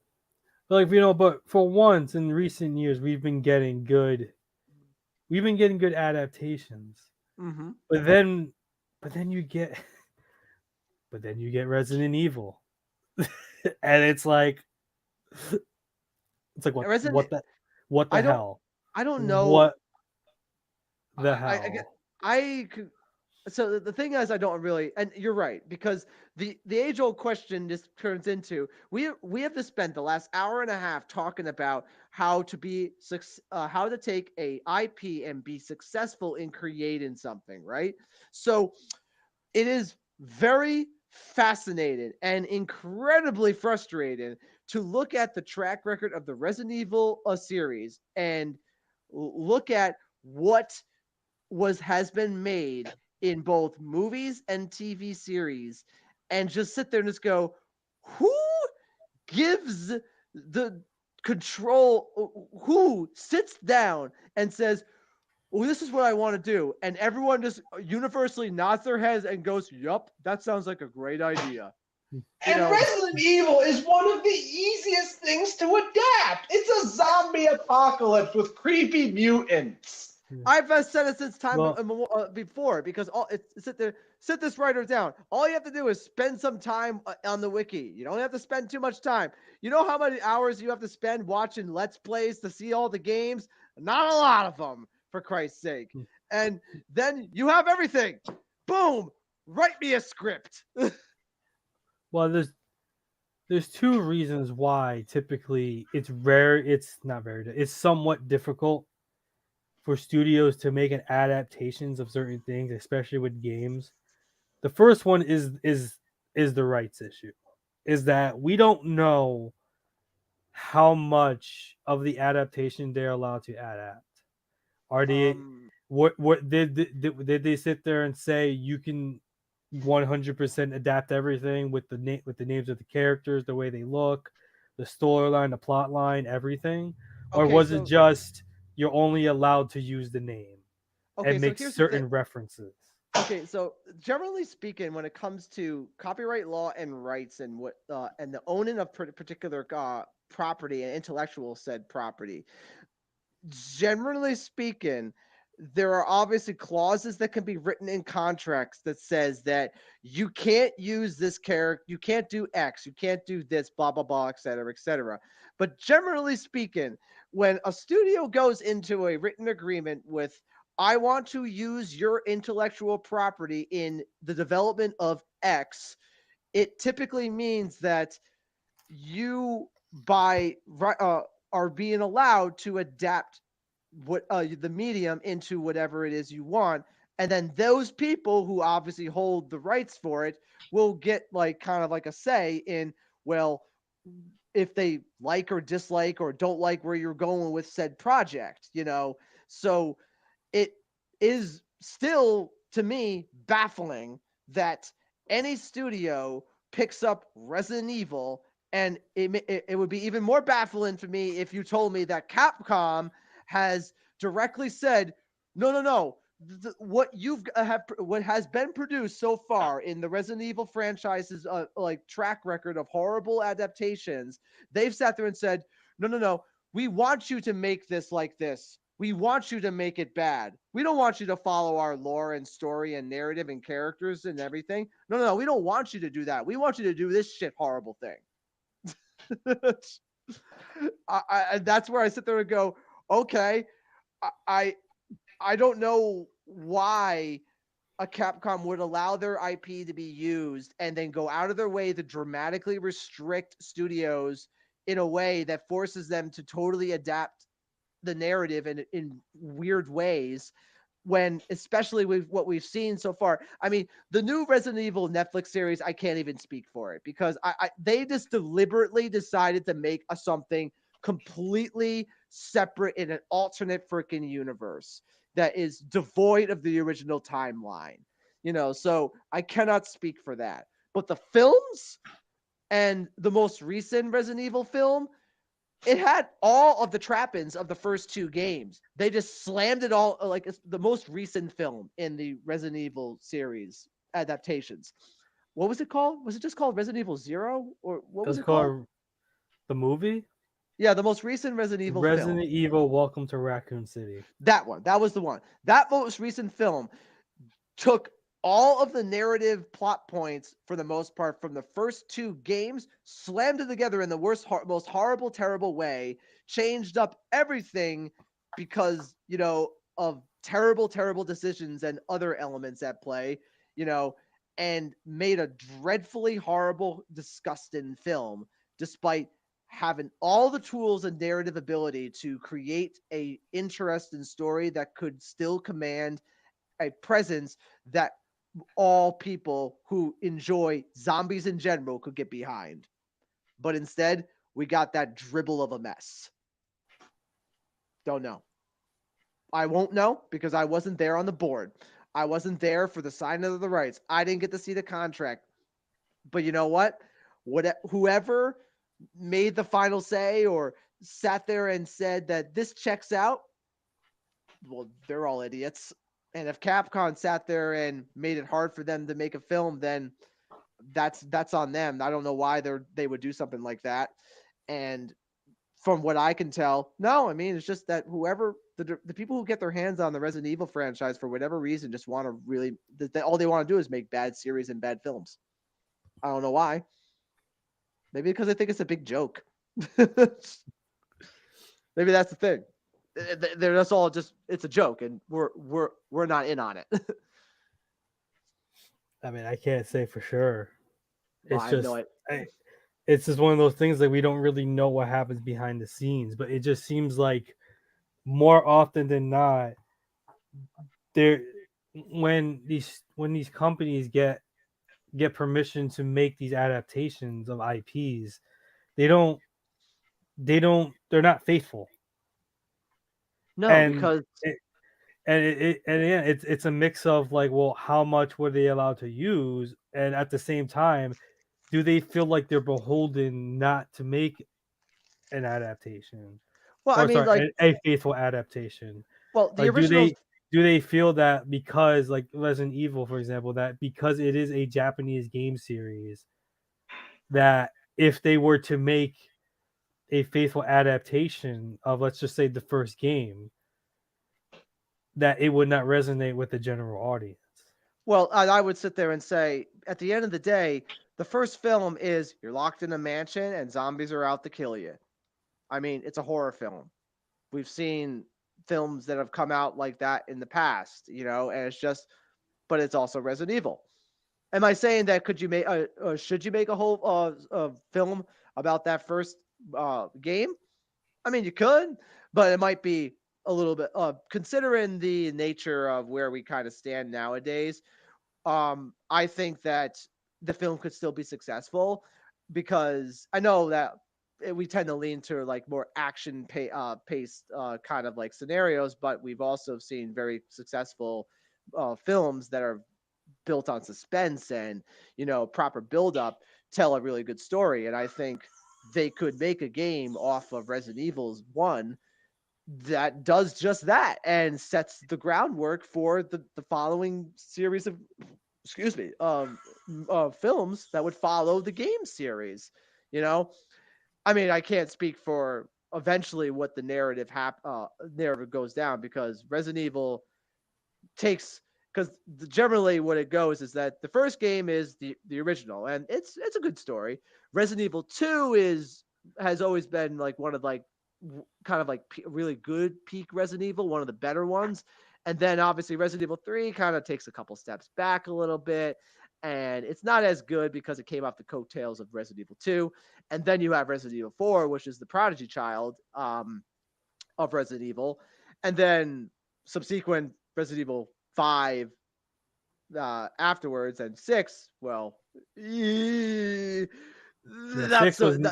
but for once in recent years, we've been getting good adaptations. Mm-hmm. But then, but then you get, Resident Evil, and it's like Resident, what the I don't, hell, I don't know. what the Get- hell. I could, so the thing is, I don't really, and you're right, because the age old question just turns into, we have to spend the last hour and a half talking about how to how to take a IP and be successful in creating something, right? So it is very fascinating and incredibly frustrating to look at the track record of the Resident Evil series and look at what has been made in both movies and TV series, and just sit there and just go, who gives the control? Who sits down and says, "Well, this is what I want to do," and everyone just universally nods their heads and goes, "Yup, that sounds like a great idea." You And know, Resident Evil is one of the easiest things to adapt. It's a zombie apocalypse with creepy mutants. I've said it since time Well, before, because sit this writer down. All you have to do is spend some time on the wiki. You don't have to spend too much time. You know how many hours you have to spend watching Let's Plays to see all the games? Not a lot of them, for Christ's sake. And then you have everything. Boom! Write me a script. well, there's two reasons why typically it's rare. It's not very. It's somewhat difficult for studios to make an adaptations of certain things, especially with games. The first one is the rights issue. Is that we don't know how much of the adaptation they're allowed to adapt. Are they Um, what did they sit there and say you can 100% adapt everything with the names of the characters, the way they look, the storyline, the plot line, everything, or okay, was it so just you're only allowed to use the name and make here's the thing. certain references? Okay, so generally speaking, when it comes to copyright law and rights and what and the owning of particular property and intellectual said property, generally speaking, there are obviously clauses that can be written in contracts that says that you can't use this character, you can't do X, you can't do this, blah blah blah, etc., etc. But generally speaking, when a studio goes into a written agreement with, I want to use your intellectual property in the development of X, it typically means that you are being allowed to adapt what the medium into whatever it is you want, and then those people who obviously hold the rights for it will get like kind of like a say in, well, if they like or dislike or don't like where you're going with said project, so it is still to me baffling that any studio picks up Resident Evil, and it would be even more baffling for me if you told me that Capcom has directly said, no, no, no. What has been produced so far in the Resident Evil franchise's like track record of horrible adaptations, they've sat there and said, no, no, no. We want you to make this like this. We want you to make it bad. We don't want you to follow our lore and story and narrative and characters and everything. No, no, no. We don't want you to do that. We want you to do this shit horrible thing. That's where I sit there and go, okay, I I don't know why a Capcom would allow their IP to be used and then go out of their way to dramatically restrict studios in a way that forces them to totally adapt the narrative in weird ways, when especially with what we've seen so far. I mean, the new Resident Evil Netflix series, I can't even speak for it, because they just deliberately decided to make something completely separate in an alternate freaking universe that is devoid of the original timeline. So I cannot speak for that. But the films and the most recent Resident Evil film, it had all of the trappings of the first two games. They just slammed it all, like it's the most recent film in the Resident Evil series adaptations. what was it called? Was it just called Resident Evil Zero, or what It was was it called? called the movie Yeah, the most recent Resident Evil film. Resident Evil: Welcome to Raccoon City. That one. That was the one. That most recent film took all of the narrative plot points for the most part from the first two games, slammed it together in the worst, most horrible, terrible way, changed up everything because, of terrible, terrible decisions and other elements at play, you know, and made a dreadfully horrible, disgusting film, despite having all the tools and narrative ability to create a interesting story that could still command a presence that all people who enjoy zombies in general could get behind. But instead, we got that dribble of a mess. Don't know. I won't know because I wasn't there on the board. I wasn't there for the signing of the rights. I didn't get to see the contract. But you know what? Whoever made the final say or sat there and said that this checks out, well, they're all idiots. And if Capcom sat there and made it hard for them to make a film, then that's on them. I don't know why they would do something like that. And from what I can tell, no, I mean it's just that whoever the people who get their hands on the Resident Evil franchise for whatever reason just want to really all they want to do is make bad series and bad films. I don't know why. Maybe because I think it's a big joke. Maybe that's the thing. They're just all just it's a joke, and we're not in on it. I mean, I can't say for sure. Well, It's I just know it. it's just one of those things that we don't really know what happens behind the scenes, but it just seems like more often than not, there when these companies get permission to make these adaptations of IPs, they don't they're not faithful. No, And because it, and yeah, it's a mix of like, well, how much were they allowed to use, and at the same time, do they feel like they're beholden not to make an adaptation, well, I or mean, sorry, like, a faithful adaptation? the Like, originals. do they feel that because, like Resident Evil, for example, that because it is a Japanese game series, that if they were to make a faithful adaptation of, let's just say, the first game, that it would not resonate with the general audience? Well, I would sit there and say, at the end of the day, the first film is you're locked in a mansion and zombies are out to kill you. I mean, it's a horror film. We've seen films that have come out like that in the past, and it's just, but it's also Resident Evil. Am I saying that could you make, should you make a whole film about that first game? I mean, you could, but it might be a little bit, considering the nature of where we kind of stand nowadays. I think that the film could still be successful because I know that we tend to lean to like more paced kind of like scenarios, but we've also seen very successful films that are built on suspense and proper build up tell a really good story. And I think they could make a game off of Resident Evil's one that does just that and sets the groundwork for the following series of films that would follow the game series. You know, I mean, I can't speak for eventually what the narrative goes down because Resident Evil takes because generally what it goes is that the first game is the original and it's a good story. Resident Evil 2 has always been like one of like kind of like really good peak Resident Evil, one of the better ones. And then obviously Resident Evil 3 kind of takes a couple steps back a little bit. And it's not as good because it came off the coattails of Resident Evil 2. And then you have Resident Evil 4, which is the prodigy child of Resident Evil. And then subsequent Resident Evil 5 afterwards, and 6, well, Yeah, not so. six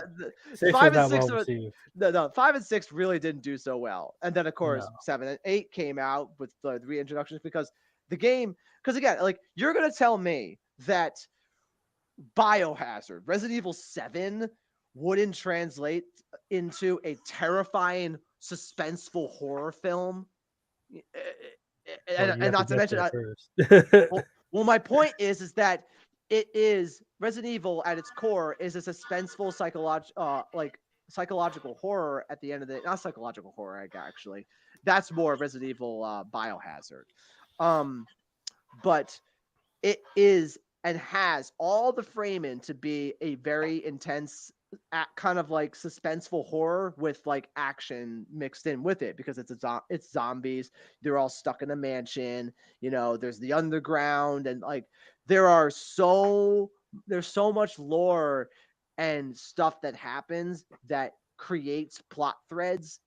was Five and not six well are received. no, 5 and 6 really didn't do so well. And then of No. course 7 and 8 came out with the reintroductions because the game. Because again, like you're gonna tell me that Biohazard, Resident Evil 7 wouldn't translate into a terrifying, suspenseful horror film. Well, you And have to not to get mention, there first. well, my point is that it is Resident Evil at its core is a suspenseful psychological horror at the end of the not psychological horror actually. That's more Resident Evil Biohazard. Um but it is and has all the framing to be a very intense kind of like suspenseful horror with like action mixed in with it because it's zombies. They're all stuck in a mansion. There's the underground and like there are there's so much lore and stuff that happens that creates plot threads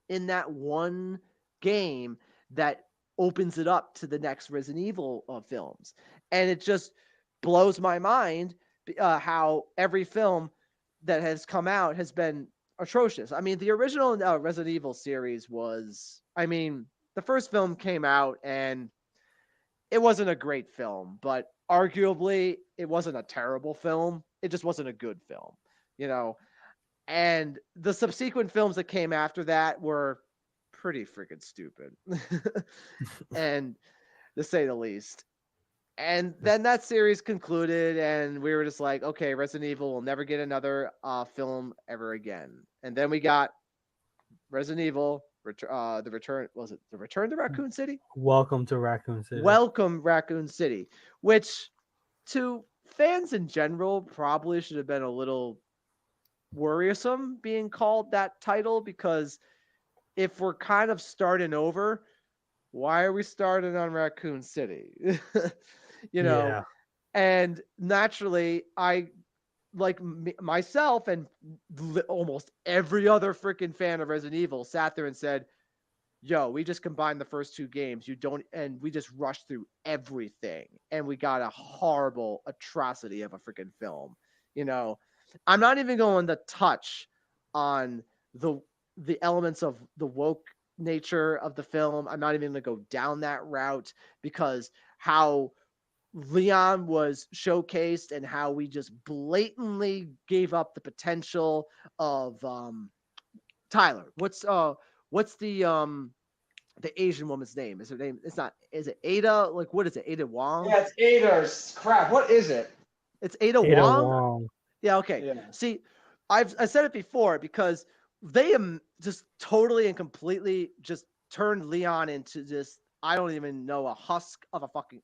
in that one game that opens it up to the next Resident Evil films. And it just blows my mind how every film that has come out has been atrocious. I mean, the original Resident Evil series was, I mean, the first film came out and it wasn't a great film, but arguably it wasn't a terrible film. It just wasn't a good film, you know. And the subsequent films that came after that were pretty freaking stupid, and to say the least. And then that series concluded, and we were just like, okay, Resident Evil will never get another film ever again. And then we got Resident Evil, the return. Was it the Return to Raccoon City? Welcome to Raccoon City. Welcome Raccoon City, which to fans in general probably should have been a little worrisome being called that title because if we're kind of starting over, why are we starting on Raccoon City? Yeah. And naturally, I like myself and almost every other freaking fan of Resident Evil sat there and said, yo, we just combined the first two games. And we just rushed through everything and we got a horrible atrocity of a freaking film. I'm not even going to touch on the elements of the woke nature of the film. I'm not even going to go down that route because how Leon was showcased and how we just blatantly gave up the potential of Tyler. What's the Asian woman's name? Is her name? It's not. Is it Ada? Like what is it? Ada Wong? Yeah, it's Ada. Crap. What is it? It's Ada Wong. Yeah. Okay. Yeah. See, I said it before because they just totally and completely just turned Leon into just I don't even know a husk of a fucking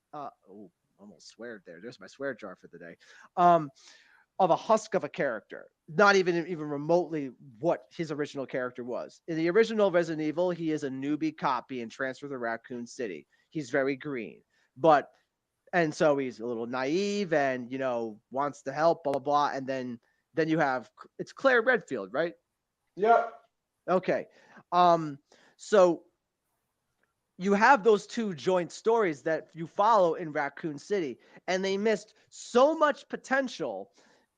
almost sweared there. There's my swear jar for the day. Of a husk of a character, not even remotely what his original character was. In the original Resident Evil, he is a newbie cop being transferred to Raccoon City. He's very green, and so he's a little naive and wants to help, blah blah blah. And then you have it's Claire Redfield, right? Yep. Okay. So you have those two joint stories that you follow in Raccoon City, and they missed so much potential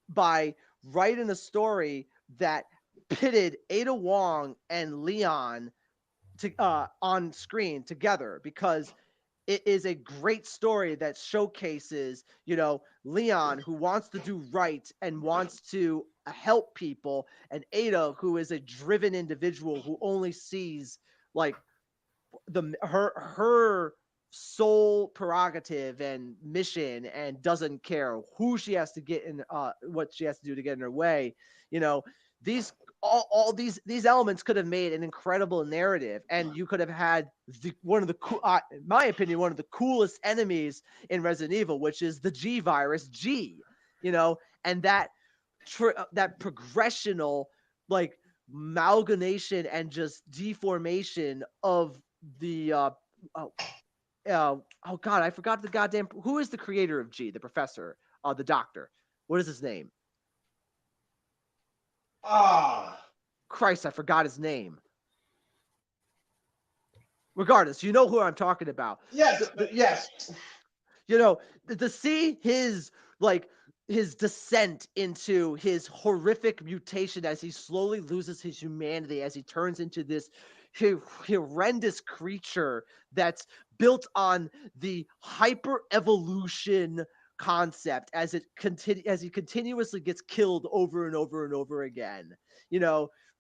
by writing a story that pitted Ada Wong and Leon on screen together because it is a great story that showcases, Leon who wants to do right and wants to help people, and Ada who is a driven individual who only sees like her sole prerogative and mission and doesn't care who she has to get in what she has to do to get in her way. These all these elements could have made an incredible narrative, and you could have had one of the in my opinion, one of the coolest enemies in Resident Evil, which is the G virus G, and that progressional like amalgamation and just deformation of the oh god, I forgot the goddamn who is the creator of G, the professor, the doctor. What is his name? Christ, I forgot his name. Regardless, you know who I'm talking about. Yes, yes. To see his descent into his horrific mutation as he slowly loses his humanity, as he turns into this horrendous creature that's built on the hyper evolution concept as he continuously gets killed over and over and over again,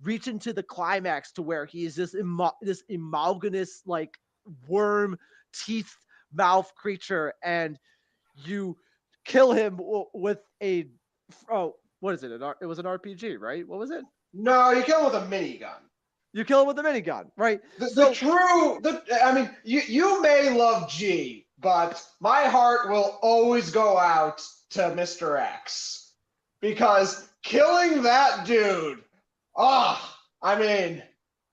reaching to the climax to where he is this amalgamous like worm teeth mouth creature, and you kill him with a what is it? It was an RPG, right? What was it? No, you kill him with a minigun. You kill him with a minigun, right? I mean, you may love G, but my heart will always go out to Mr. X. Because killing that dude, I mean,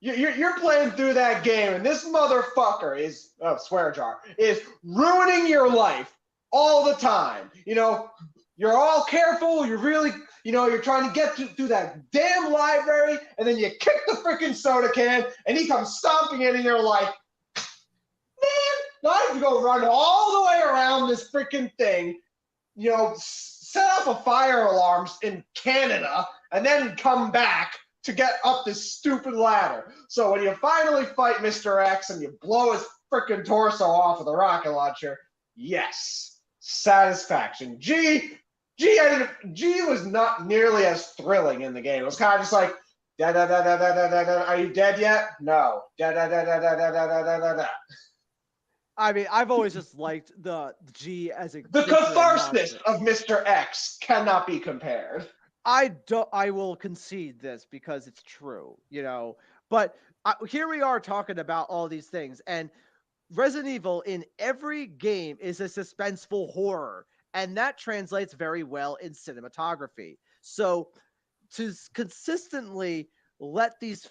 you're playing through that game, and this motherfucker is, swear jar, is ruining your life all the time. You're all careful, you're really, you're trying to get through that damn library, and then you kick the freaking soda can, and he comes stomping in, and you're like, man, now I have to go run all the way around this freaking thing, set off a fire alarms in Canada, and then come back to get up this stupid ladder. So when you finally fight Mr. X and you blow his freaking torso off with a rocket launcher, yes, satisfaction. G was not nearly as thrilling in the game. It was kind of just like, da da da da da da da da. Are you dead yet? No. Da da da da da da da da da da. I mean, I've always just liked the G as a the catharsis of Mr. X cannot be compared. I will concede this because it's true, But here we are talking about all these things, and Resident Evil in every game is a suspenseful horror, and that translates very well in cinematography. So to consistently let this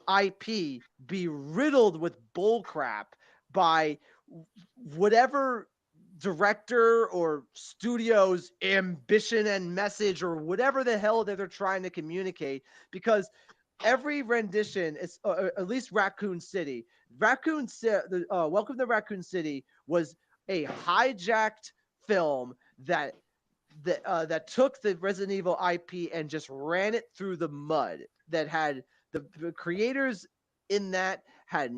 IP be riddled with bullcrap by whatever director or studio's ambition and message or whatever the hell that they're trying to communicate, because every rendition is at least Welcome to Raccoon City was a hijacked film that took the Resident Evil IP and just ran it through the mud. That had the creators in that had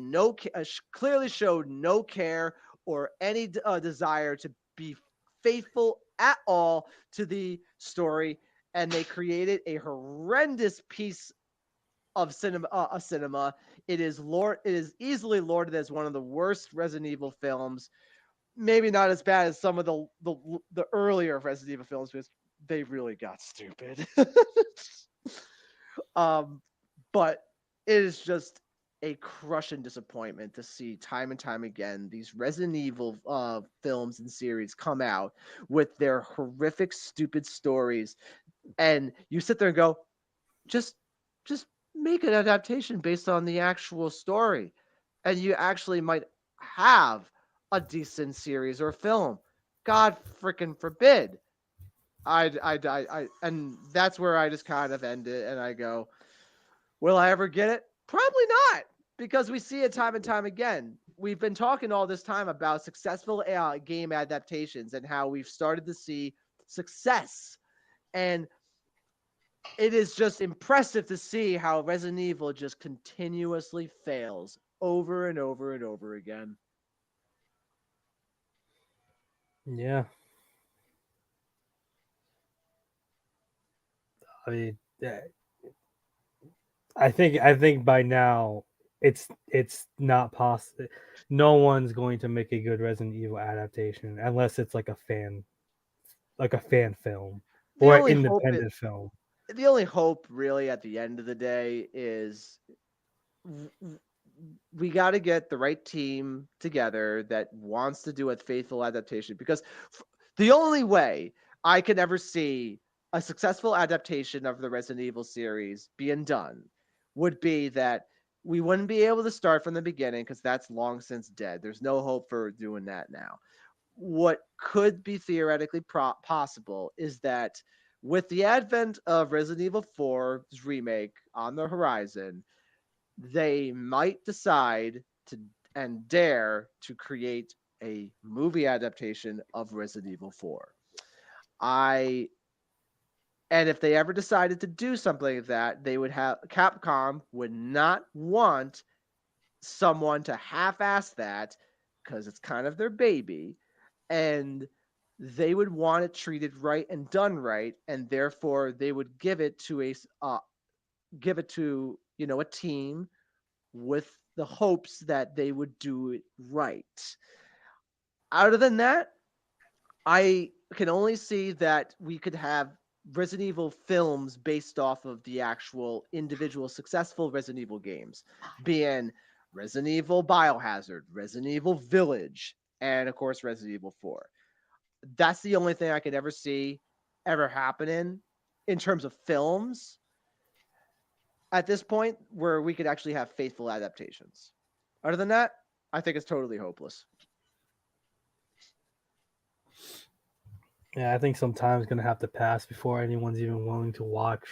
clearly showed no care or any desire to be faithful at all to the story, and they created a horrendous piece of cinema. It is easily lauded as one of the worst Resident Evil films. Maybe not as bad as some of the earlier Resident Evil films, because they really got stupid. But it is just a crushing disappointment to see time and time again these Resident Evil films and series come out with their horrific, stupid stories, and you sit there and go, just make an adaptation based on the actual story, and you actually might have a decent series or film. God freaking forbid. And that's where I just kind of end it, and I go, will I ever get it? Probably not, because we see it time and time again. We've been talking all this time about successful game adaptations and how we've started to see success. And it is just impressive to see how Resident Evil just continuously fails over and over and over again. Yeah. I mean, I think by now it's not possible. No one's going to make a good Resident Evil adaptation unless it's like a fan film or an independent film. The only hope really at the end of the day is we got to get the right team together that wants to do a faithful adaptation, because the only way I can ever see a successful adaptation of the Resident Evil series being done would be that we wouldn't be able to start from the beginning, because that's long since dead. There's no hope for doing that now. What could be theoretically possible is that with the advent of Resident Evil 4's remake on the horizon, they might decide to and dare to create a movie adaptation of Resident Evil 4. And if they ever decided to do something like that, Capcom would not want someone to half-ass that, because it's kind of their baby, and they would want it treated right and done right, and therefore they would give it to a team with the hopes that they would do it right. Other than that, I can only see that we could have Resident Evil films based off of the actual individual successful Resident Evil games, being Resident Evil Biohazard, Resident Evil Village, and of course Resident Evil 4. That's the only thing I could ever see ever happening in terms of films at this point where we could actually have faithful adaptations. Other than that, I think it's totally hopeless. Yeah, I think some time's gonna have to pass before anyone's even willing to watch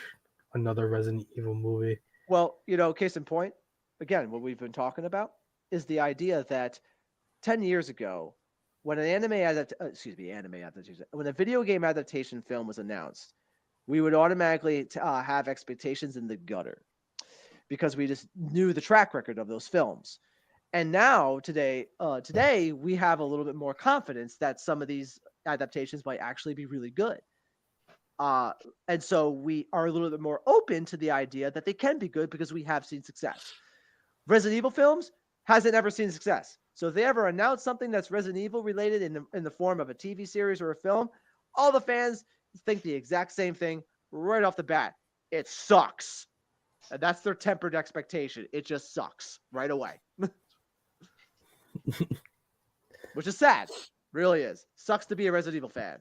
another Resident Evil movie. Well, case in point, again, what we've been talking about is the idea that 10 years ago, when anime adaptation, when a video game adaptation film was announced, we would automatically have expectations in the gutter because we just knew the track record of those films. And now today we have a little bit more confidence that some of these adaptations might actually be really good. Uh, and so we are a little bit more open to the idea that they can be good because we have seen success. Resident Evil films hasn't ever seen success. So if they ever announce something that's Resident Evil related in the form of a TV series or a film, all the fans think the exact same thing right off the bat. It sucks. And that's their tempered expectation. It just sucks right away. Which is sad. Really is. Sucks to be a Resident Evil fan.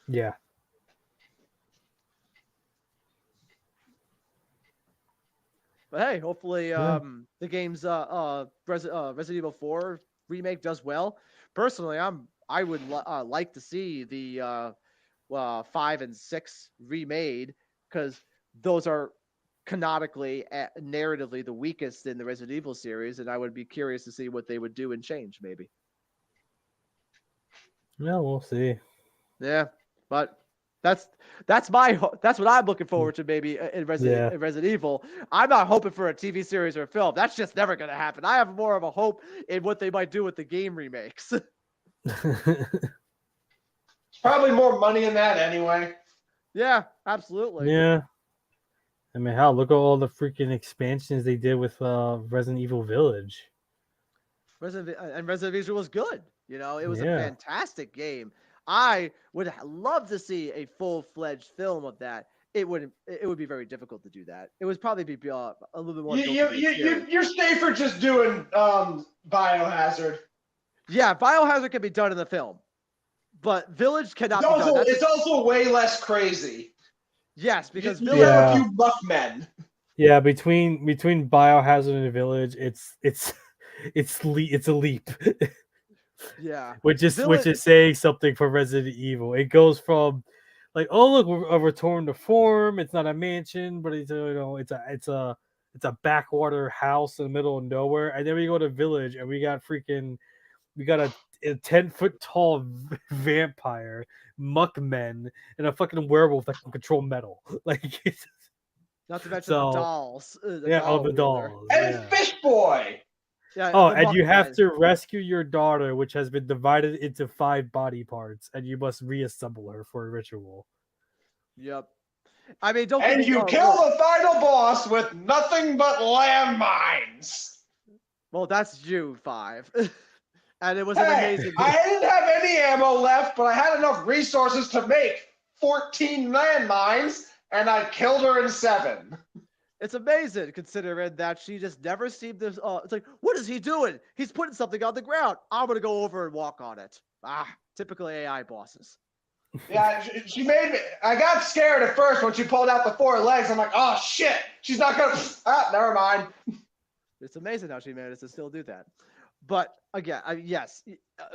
Yeah. But hey, hopefully the game's Resident Evil 4 remake does well. Personally, I would like to see the 5 and 6 remade because those are canonically, narratively the weakest in the Resident Evil series, and I would be curious to see what they would do and change maybe. Yeah, we'll see. Yeah, but that's that's what I'm looking forward to maybe in Resident Evil. I'm not hoping for a TV series or a film. That's just never going to happen. I have more of a hope in what they might do with the game remakes. Probably more money in that anyway. Yeah, absolutely. Yeah. I mean, hell, look at all the freaking expansions they did with Resident Evil Village. Resident Evil was good. It was a fantastic game. I would love to see a full-fledged film of that. It would be very difficult to do that. It would probably be a little bit more. You're safer just doing Biohazard. Yeah, Biohazard can be done in the film, but Village cannot be done. It's also way less crazy. Yes, because you have a few buff men. Yeah, between Biohazard and Village, it's a leap. Yeah, which is saying something for Resident Evil. It goes from like, oh look, a return to form. It's not a mansion, but it's a backwater house in the middle of nowhere. And then we go to Village, and we got a 10-foot tall vampire, muck men, and a fucking werewolf that can control metal. Like, not to mention the dolls. The dolls. And Fish Boy. Yeah, and you have to rescue your daughter, which has been divided into 5 body parts, and you must reassemble her for a ritual. Yep. I mean, kill the final boss with nothing but landmines. Well, that's you, 5. And it was an amazing. I didn't have any ammo left, but I had enough resources to make 14 landmines, and I killed her in 7. It's amazing considering that she just never seemed to. It's like, what is he doing? He's putting something on the ground. I'm gonna go over and walk on it. Typical AI bosses. Yeah, she made me. I got scared at first when she pulled out the 4 legs. I'm like, oh shit, she's not gonna. Never mind. It's amazing how she managed to still do that. But again, yes,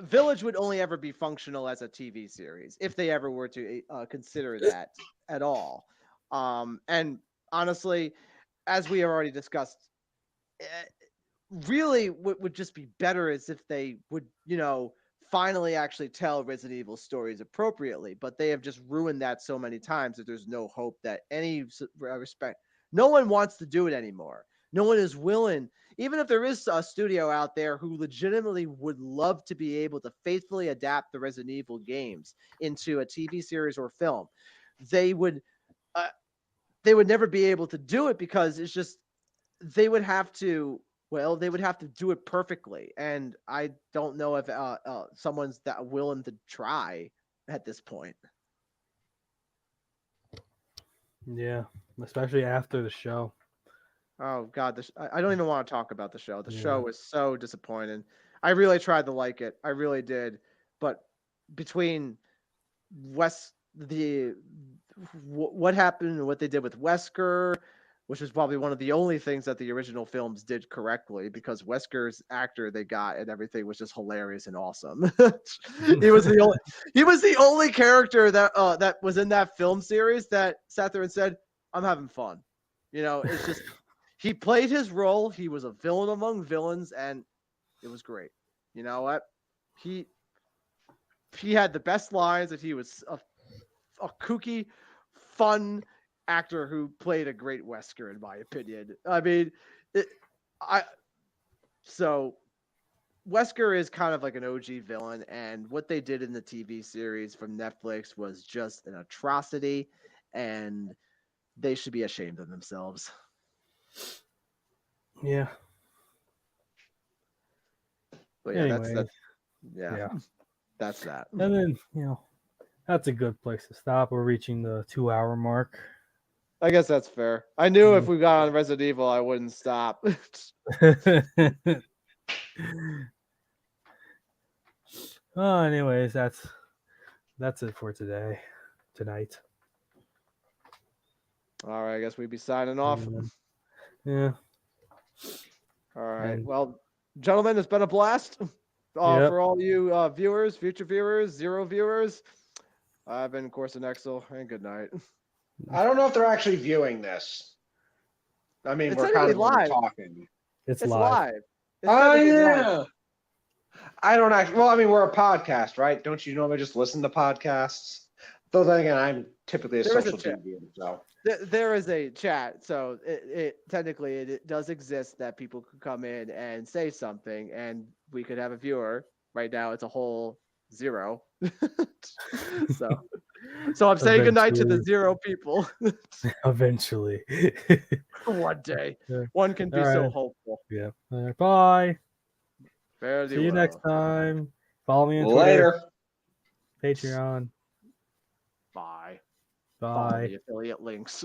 Village would only ever be functional as a TV series if they ever were to consider that at all. And honestly, as we have already discussed, really what would just be better is if they would, finally actually tell Resident Evil stories appropriately. But they have just ruined that so many times that there's no hope that any respect. No one wants to do it anymore. No one is willing, even if there is a studio out there who legitimately would love to be able to faithfully adapt the Resident Evil games into a TV series or film, they would never be able to do it because it's just they would have to do it perfectly, and I don't know if someone's that willing to try at this point. Yeah, especially after the show. Oh God, I don't even want to talk about the show. The Yeah. show was so disappointing. I really tried to like it. I really did, but between what happened and what they did with Wesker, which was probably one of the only things that the original films did correctly, because Wesker's actor they got and everything was just hilarious and awesome. he was the only character that was in that film series that sat there and said, "I'm having fun." It's just he played his role. He was a villain among villains, and it was great. You know what? He had the best lines, and he was a kooky, fun actor who played a great Wesker, in my opinion. I mean, so Wesker is kind of like an OG villain, and what they did in the TV series from Netflix was just an atrocity, and they should be ashamed of themselves. Yeah. But yeah, Anyways, that's that. And then, that's a good place to stop. We're reaching the 2-hour mark. I guess that's fair. I knew if we got on Resident Evil, I wouldn't stop. Well, anyways, that's it for tonight. All right, I guess we'd be signing off. Yeah. All right. Well, gentlemen, it's been a blast. For all you viewers, future viewers, zero viewers, I've been Corson Exel, and good night. I don't know if they're actually viewing this. I mean, we're kind of live. Talking. It's live. Oh, yeah. Live. I don't actually. Well, I mean, we're a podcast, right? Don't you normally just listen to podcasts? Though then again, I'm typically a social media, so. There is a chat, so it technically it does exist that people could come in and say something, and we could have a viewer. Right now, it's a whole 0. So I'm saying goodnight to the 0 people. Eventually. One day. One can be so hopeful. Yeah. Bye. See you next time. Follow me on Twitter. Patreon. Bye. Bye. Follow the affiliate links.